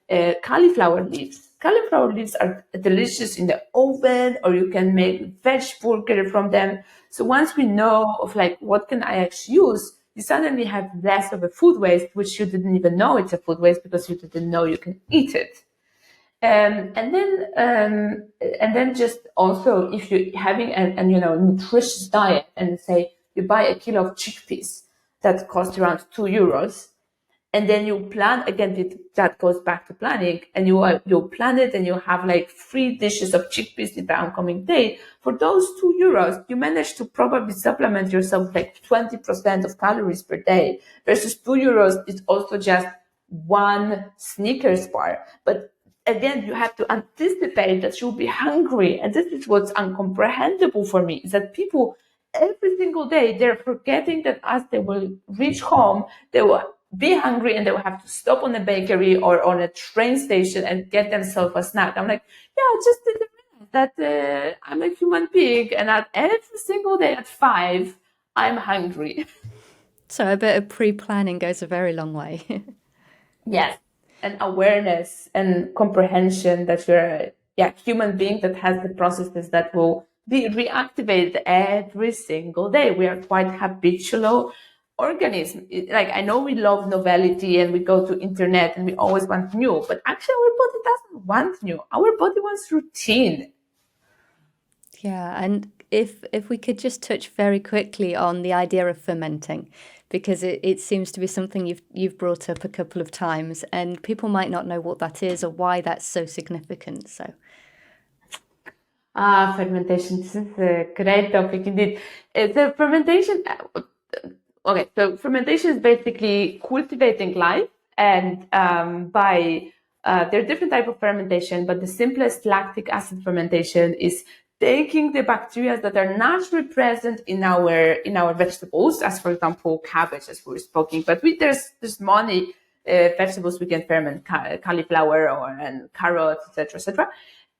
cauliflower leaves. Cauliflower leaves are delicious in the oven, or you can make veg burger from them. So once we know of, like, what can I actually use, you suddenly have less of a food waste, which you didn't even know it's a food waste because you didn't know you can eat it. And then just also, if you're having a nutritious diet, and say you buy a kilo of chickpeas, that costs around €2. And then you plan again, that goes back to planning, and you plan it, and you have like 3 dishes of chickpeas in the oncoming day. For those €2, you manage to probably supplement yourself like 20% of calories per day, versus €2 is also just one Snickers bar. But again, you have to anticipate that you'll be hungry, and this is what's incomprehensible for me, is that people every single day, they're forgetting that as they will reach home, they will be hungry, and they will have to stop on a bakery or on a train station and get themselves a snack. I'm like, yeah, I just didn't realize that I'm a human being, and at every single day at 5, I'm hungry. So a bit of pre-planning goes a very long way. Yes, and awareness and comprehension that you're a human being that has the processes that will be reactivated every single day. We are quite habitual organism. Like, I know we love novelty and we go to internet and we always want new, but actually our body doesn't want new. Our body wants routine. Yeah, and if we could just touch very quickly on the idea of fermenting, because it seems to be something you've brought up a couple of times, and people might not know what that is or why that's so significant. So fermentation. This is a great topic indeed. So fermentation. Okay, so fermentation is basically cultivating life, and there are different types of fermentation, but the simplest lactic acid fermentation is taking the bacteria that are naturally present in our vegetables, as for example cabbage, as we were speaking. But there's many vegetables we can ferment, cauliflower and carrots, etc.,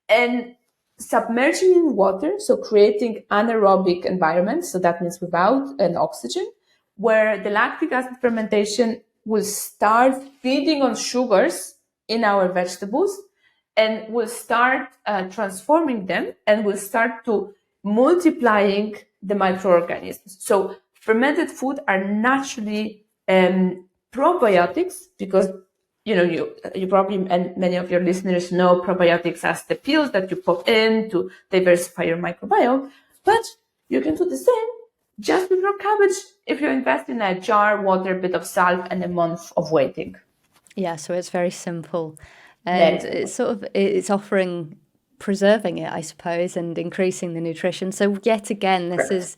and submerging in water, so creating anaerobic environments. So that means without an oxygen, where the lactic acid fermentation will start feeding on sugars in our vegetables, and will start transforming them, and will start to multiplying the microorganisms. So fermented food are naturally probiotics, because you probably, and many of your listeners know probiotics as the pills that you pop in to diversify your microbiome. But you can do the same just with your cabbage if you invest in a jar, water, a bit of salt, and a month of waiting. yeah, so it's very simple. And it's offering, preserving it, I suppose, and increasing the nutrition. So yet again, this is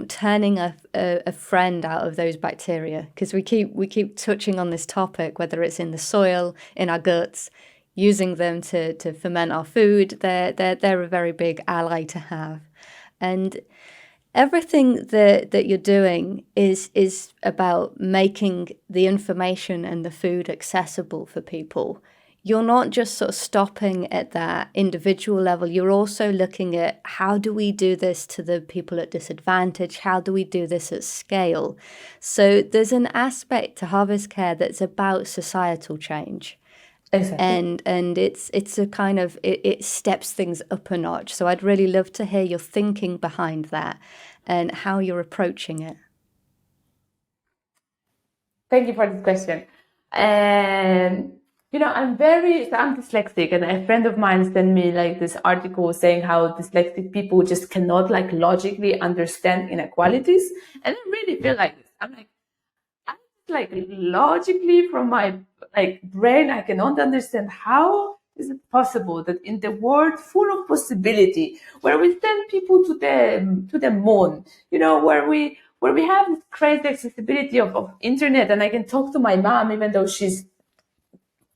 turning a friend out of those bacteria, because we keep touching on this topic, whether it's in the soil, in our guts, using them to ferment our food. They're a very big ally to have. And everything that you're doing is about making the information and the food accessible for people. You're not just sort of stopping at that individual level. You're also looking at, how do we do this to the people at disadvantage? How do we do this at scale? So there's an aspect to HarvestCare that's about societal change. Exactly. And it's a kind of, it steps things up a notch. So I'd really love to hear your thinking behind that and how you're approaching it. Thank you for this question. I'm dyslexic, and a friend of mine sent me like this article saying how dyslexic people just cannot like logically understand inequalities. And I really feel like this. I'm like logically from my brain, I cannot understand how is it possible that in the world full of possibility, where we send people to the moon, where we have this crazy accessibility of internet, and I can talk to my mom even though she's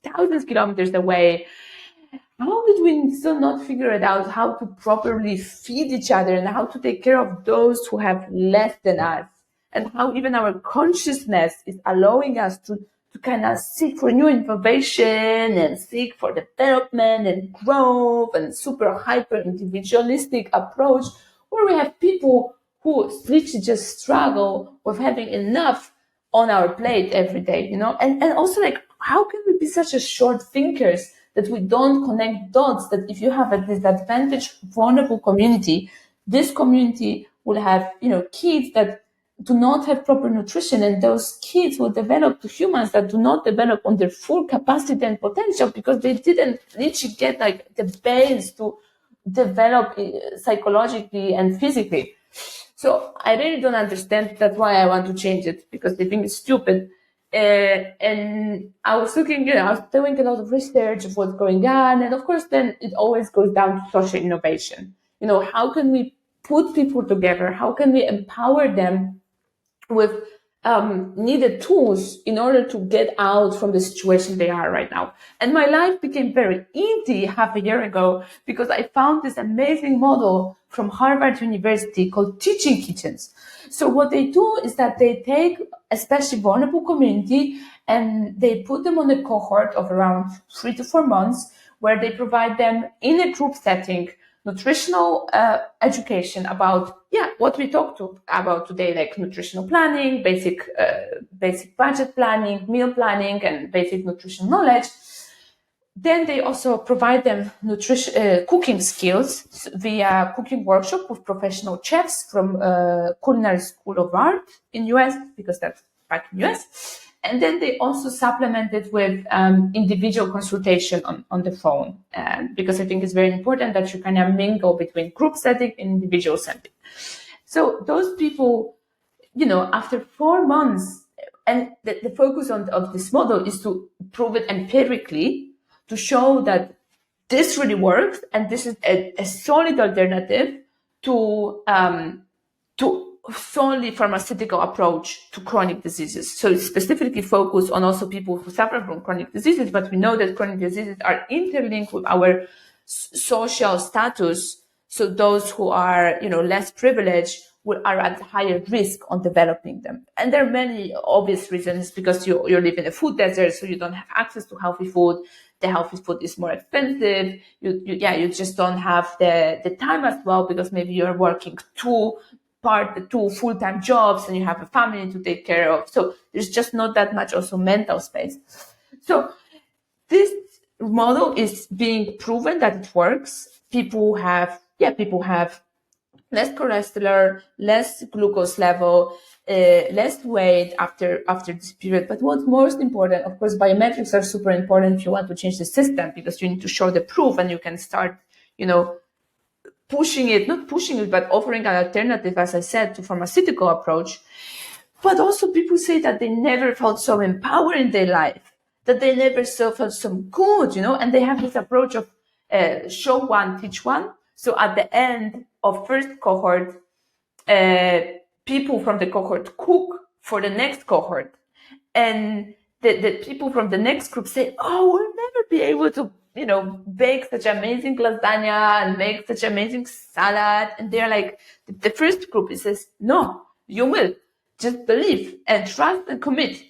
thousands of kilometers away. How did we still not figure it out how to properly feed each other and how to take care of those who have less than us? And how even our consciousness is allowing us to kind of seek for new information and seek for development and growth and super hyper individualistic approach, where we have people who literally just struggle with having enough on our plate every day, and also like, how can we be such a short thinkers that we don't connect dots, that if you have a disadvantaged, vulnerable community, this community will have, kids that do not have proper nutrition, and those kids will develop to humans that do not develop on their full capacity and potential because they didn't literally get like the base to develop psychologically and physically. So I really don't understand. That's why I want to change it, because they think it's stupid. And I was looking, I was doing a lot of research of what's going on. And of course, then it always goes down to social innovation. How can we put people together? How can we empower them with needed tools in order to get out from the situation they are right now? And my life became very easy half a year ago because I found this amazing model from Harvard University called teaching kitchens. So what they do is that they take especially vulnerable community and they put them on a cohort of around 3 to 4 months, where they provide them in a group setting nutritional education about what we talked about today, like nutritional planning, basic budget planning, meal planning, and basic nutrition knowledge. Then they also provide them cooking skills via cooking workshop with professional chefs from Culinary School of Art in US, because that's back in US. And then they also supplement it with individual consultation on the phone, because I think it's very important that you kind of mingle between group setting and individual setting. So those people, after 4 months, and the focus of this model is to prove it empirically, to show that this really works, and this is a solid alternative to solely pharmaceutical approach to chronic diseases. So it's specifically focused on also people who suffer from chronic diseases, but we know that chronic diseases are interlinked with our social status. So those who are, less privileged are at higher risk on developing them. And there are many obvious reasons, because you live in a food desert, so you don't have access to healthy food. The healthy food is more expensive. You just don't have the time as well, because maybe you're working two full-time jobs and you have a family to take care of. So there's just not that much also mental space. So this model is being proven that it works. People have less cholesterol, less glucose level, less weight after this period. But what's most important, of course, biometrics are super important if you want to change the system, because you need to show the proof, and you can start, not pushing it, but offering an alternative, as I said, to pharmaceutical approach. But also people say that they never felt so empowered in their life, that they never felt so good, and they have this approach of show one, teach one. So at the end of first cohort, people from the cohort cook for the next cohort. And the people from the next group say, oh, we'll never be able to, bake such amazing lasagna and make such amazing salad. And they're like, the first group, it says, no, you will. Just believe and trust and commit.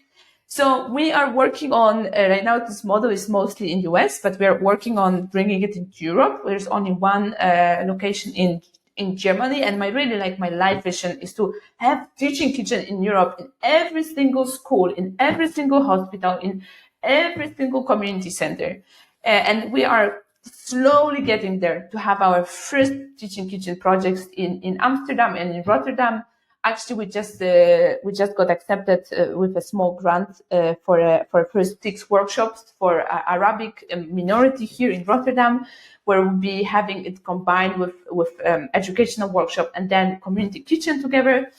So we are working on, right now this model is mostly in US, but we're working on bringing it into Europe. There's only one location in Germany. And my life vision is to have teaching kitchen in Europe, in every single school, in every single hospital, in every single community center. And we are slowly getting there to have our first teaching kitchen projects in Amsterdam and in Rotterdam. Actually, we just got accepted with a small grant for first 6 workshops for Arabic minority here in Rotterdam, where we'll be having it combined with educational workshop and then community kitchen together.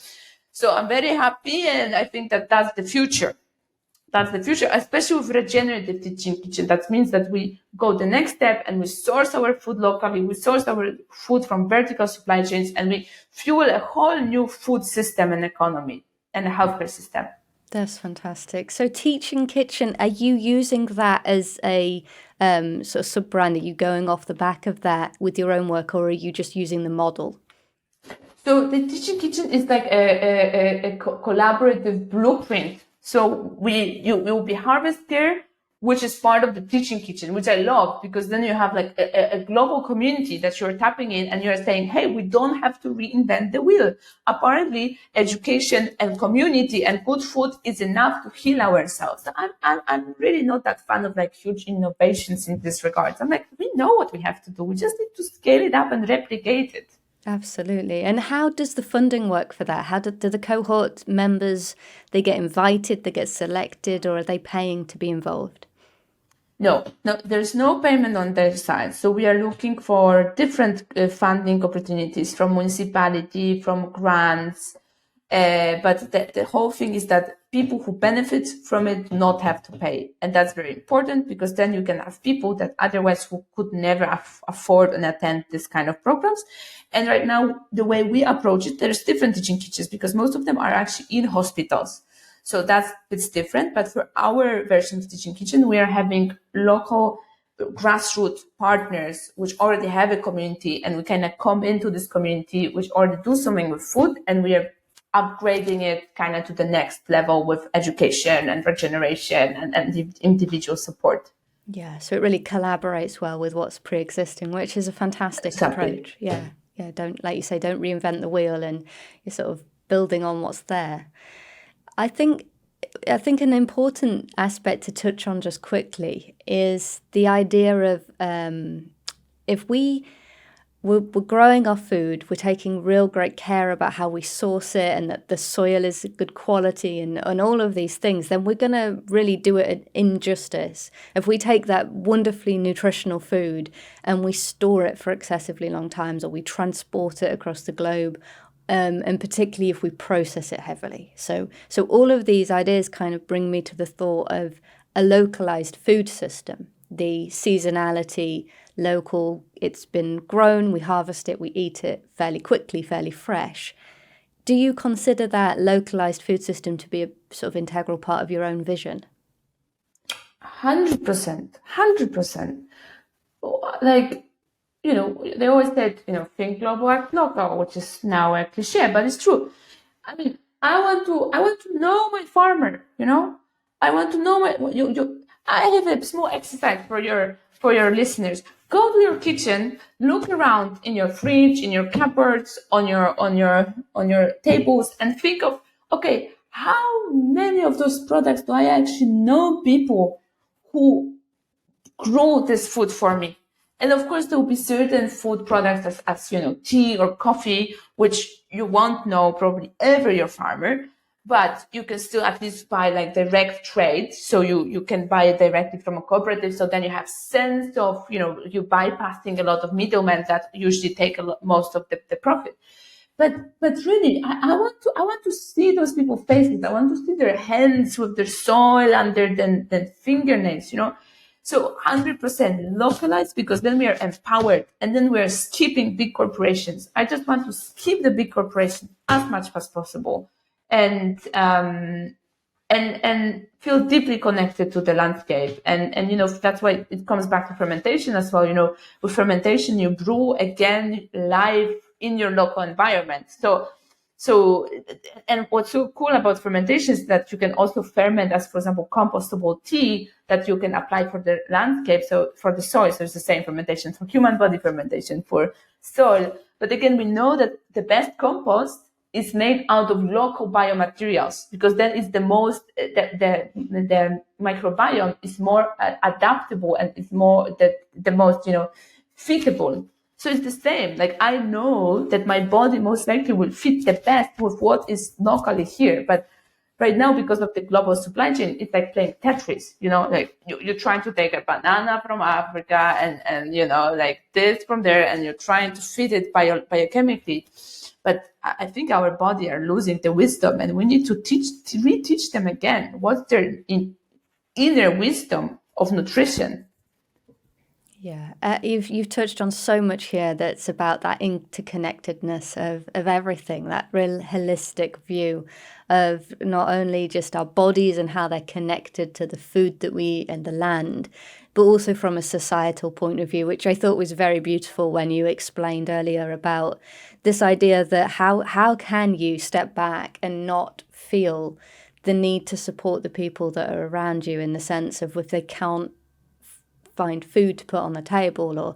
So I'm very happy, and I think that that's the future. That's the future, especially with regenerative teaching kitchen. That means that we go the next step and we source our food locally. We source our food from vertical supply chains, and we fuel a whole new food system and economy and a healthcare system. That's fantastic. So teaching kitchen, are you using that as a sort of sub-brand? Are you going off the back of that with your own work, or are you just using the model? So the teaching kitchen is like a collaborative blueprint. So you will be HarvestCare, which is part of the teaching kitchen, which I love, because then you have like a global community that you're tapping in, and you're saying, hey, we don't have to reinvent the wheel. Apparently, education and community and good food is enough to heal ourselves. I'm really not that fan of like huge innovations in this regard. I'm like, we know what we have to do. We just need to scale it up and replicate it. Absolutely. And how does the funding work for that? How do the cohort members, they get invited, they get selected, or are they paying to be involved? No, there's no payment on their side. So we are looking for different funding opportunities from municipality, from grants. But the whole thing is that people who benefit from it do not have to pay. And that's very important, because then you can have people that otherwise who could never afford and attend this kind of programs. And right now, the way we approach it, there's different teaching kitchens, because most of them are actually in hospitals. So it's different. But for our version of Teaching Kitchen, we are having local grassroots partners which already have a community, and we kind of come into this community which already do something with food, and we are upgrading it kind of to the next level with education and regeneration and individual support. Yeah, so it really collaborates well with what's pre-existing, which is a fantastic approach. Yeah, don't, like you say, don't reinvent the wheel, and you're sort of building on what's there. I think an important aspect to touch on just quickly is the idea of if we're growing our food, we're taking real great care about how we source it and that the soil is good quality and all of these things, then we're going to really do it an injustice. If we take that wonderfully nutritional food and we store it for excessively long times, or we transport it across the globe, and particularly if we process it heavily. So all of these ideas kind of bring me to the thought of a localized food system, the seasonality, local, it's been grown, we harvest it, we eat it fairly quickly, fairly fresh. Do you consider that localized food system to be a sort of integral part of your own vision? 100%. Like, they always said, think global, act local, which is now a cliche, but it's true. I mean, I want to know my farmer, I want to know I have a small exercise for your listeners. Go to your kitchen, look around in your fridge, in your cupboards, on your tables, and think of, okay, how many of those products do I actually know people who grow this food for me? And of course, there will be certain food products as tea or coffee, which you won't know probably ever your farmer, but you can still at least buy like direct trade. So you can buy it directly from a cooperative. So then you have sense of, you bypassing a lot of middlemen that usually take most of the profit. But really, I want to see those people's faces. I want to see their hands with their soil under their fingernails, So 100% localized, because then we are empowered, and then we are skipping big corporations. I just want to skip the big corporations as much as possible, and feel deeply connected to the landscape. And that's why it comes back to fermentation as well. With fermentation, you brew again live in your local environment. So, and what's so cool about fermentation is that you can also ferment as, for example, compostable tea that you can apply for the landscape. So for the soil, so it's the same fermentation for human body, fermentation for soil. But again, we know that the best compost is made out of local biomaterials, because then it's the most, the microbiome is more adaptable, and it's more the most, fitable. So it's the same. Like, I know that my body most likely will fit the best with what is locally here. But right now, because of the global supply chain, it's like playing Tetris, like you're trying to take a banana from Africa and like this from there, and you're trying to fit it biochemically. But I think our body are losing the wisdom, and we need to reteach them again. What's their inner wisdom of nutrition? Yeah, you've touched on so much here that's about that interconnectedness of everything, that real holistic view of not only just our bodies and how they're connected to the food that we eat and the land, but also from a societal point of view, which I thought was very beautiful when you explained earlier about this idea that how can you step back and not feel the need to support the people that are around you, in the sense of if they can't find food to put on the table, or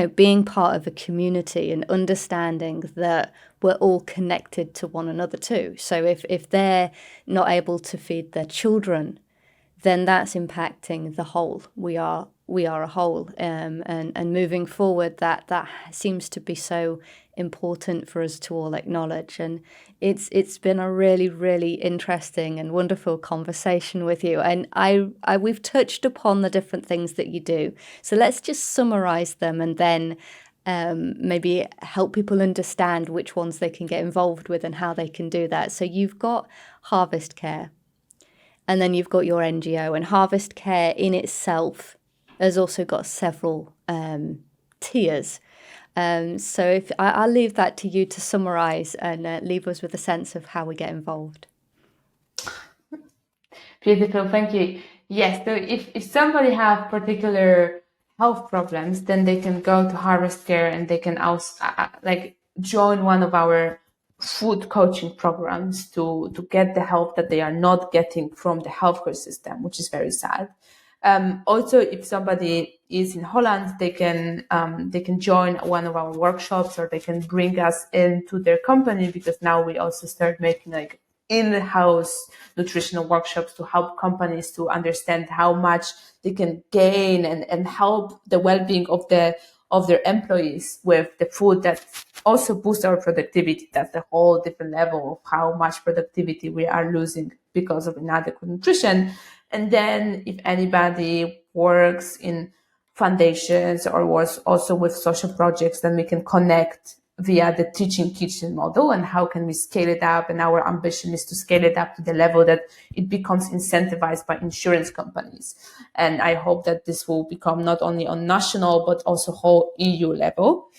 being part of a community and understanding that we're all connected to one another too. So if they're not able to feed their children, then that's impacting the whole. We are a whole, and moving forward, that seems to be so important for us to all acknowledge. And it's been a really, really interesting and wonderful conversation with you. And we've touched upon the different things that you do. So let's just summarize them and then maybe help people understand which ones they can get involved with and how they can do that. So you've got HarvestCare, and then you've got your NGO, and HarvestCare in itself has also got several tiers. So if I'll leave that to you to summarize and leave us with a sense of how we get involved. Beautiful, thank you. Yes, so if somebody have particular health problems, then they can go to HarvestCare and they can also join one of our food coaching programs to get the help that they are not getting from the healthcare system, which is very sad. Also, if somebody is in Holland, they can join one of our workshops, or they can bring us into their company, because now we also start making in-house nutritional workshops to help companies to understand how much they can gain and help the well-being of their employees with the food that also boosts our productivity. That's a whole different level of how much productivity we are losing because of inadequate nutrition. And then if anybody works in foundations or was also with social projects, then we can connect via the teaching kitchen model, and how can we scale it up. And our ambition is to scale it up to the level that it becomes incentivized by insurance companies. And I hope that this will become not only on national, but also whole EU level.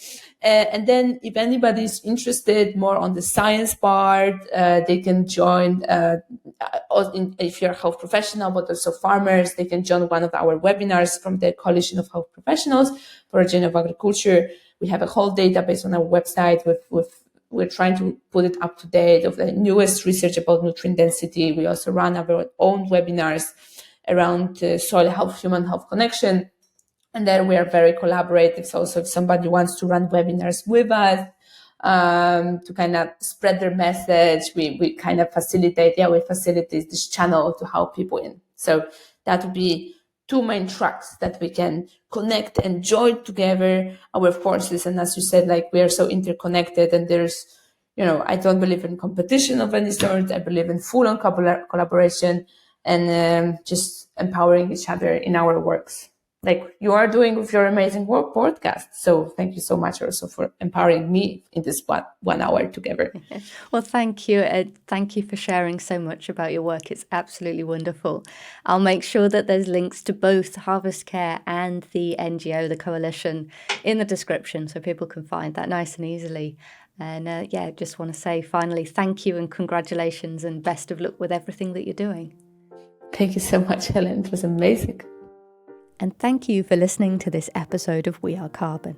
And then if anybody is interested more on the science part, they can join, if you're a health professional, but also farmers, they can join one of our webinars from the Coalition of Health Professionals for Regenerative Agriculture. We have a whole database on our website we're trying to put it up to date of the newest research about nutrient density. We also run our own webinars around soil health, human health connection. And then we are very collaborative. So if somebody wants to run webinars with us, to kind of spread their message, we kind of facilitate this channel to help people in. So that would be two main tracks that we can connect and join together our forces. And as you said, we are so interconnected, and there's, I don't believe in competition of any sort. I believe in full-on collaboration and just empowering each other in our works, like you are doing with your amazing work podcast. So thank you so much also for empowering me in this 1 hour together. Well, thank you. Thank you for sharing so much about your work. It's absolutely wonderful. I'll make sure that there's links to both HarvestCare and the NGO, the coalition, in the description, so people can find that nice and easily. And just want to say finally, thank you and congratulations and best of luck with everything that you're doing. Thank you so much, Helen. It was amazing. And thank you for listening to this episode of We Are Carbon.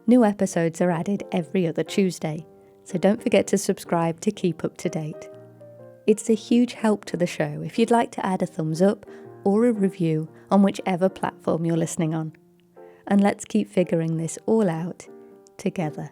New episodes are added every other Tuesday, so don't forget to subscribe to keep up to date. It's a huge help to the show if you'd like to add a thumbs up or a review on whichever platform you're listening on. And let's keep figuring this all out together.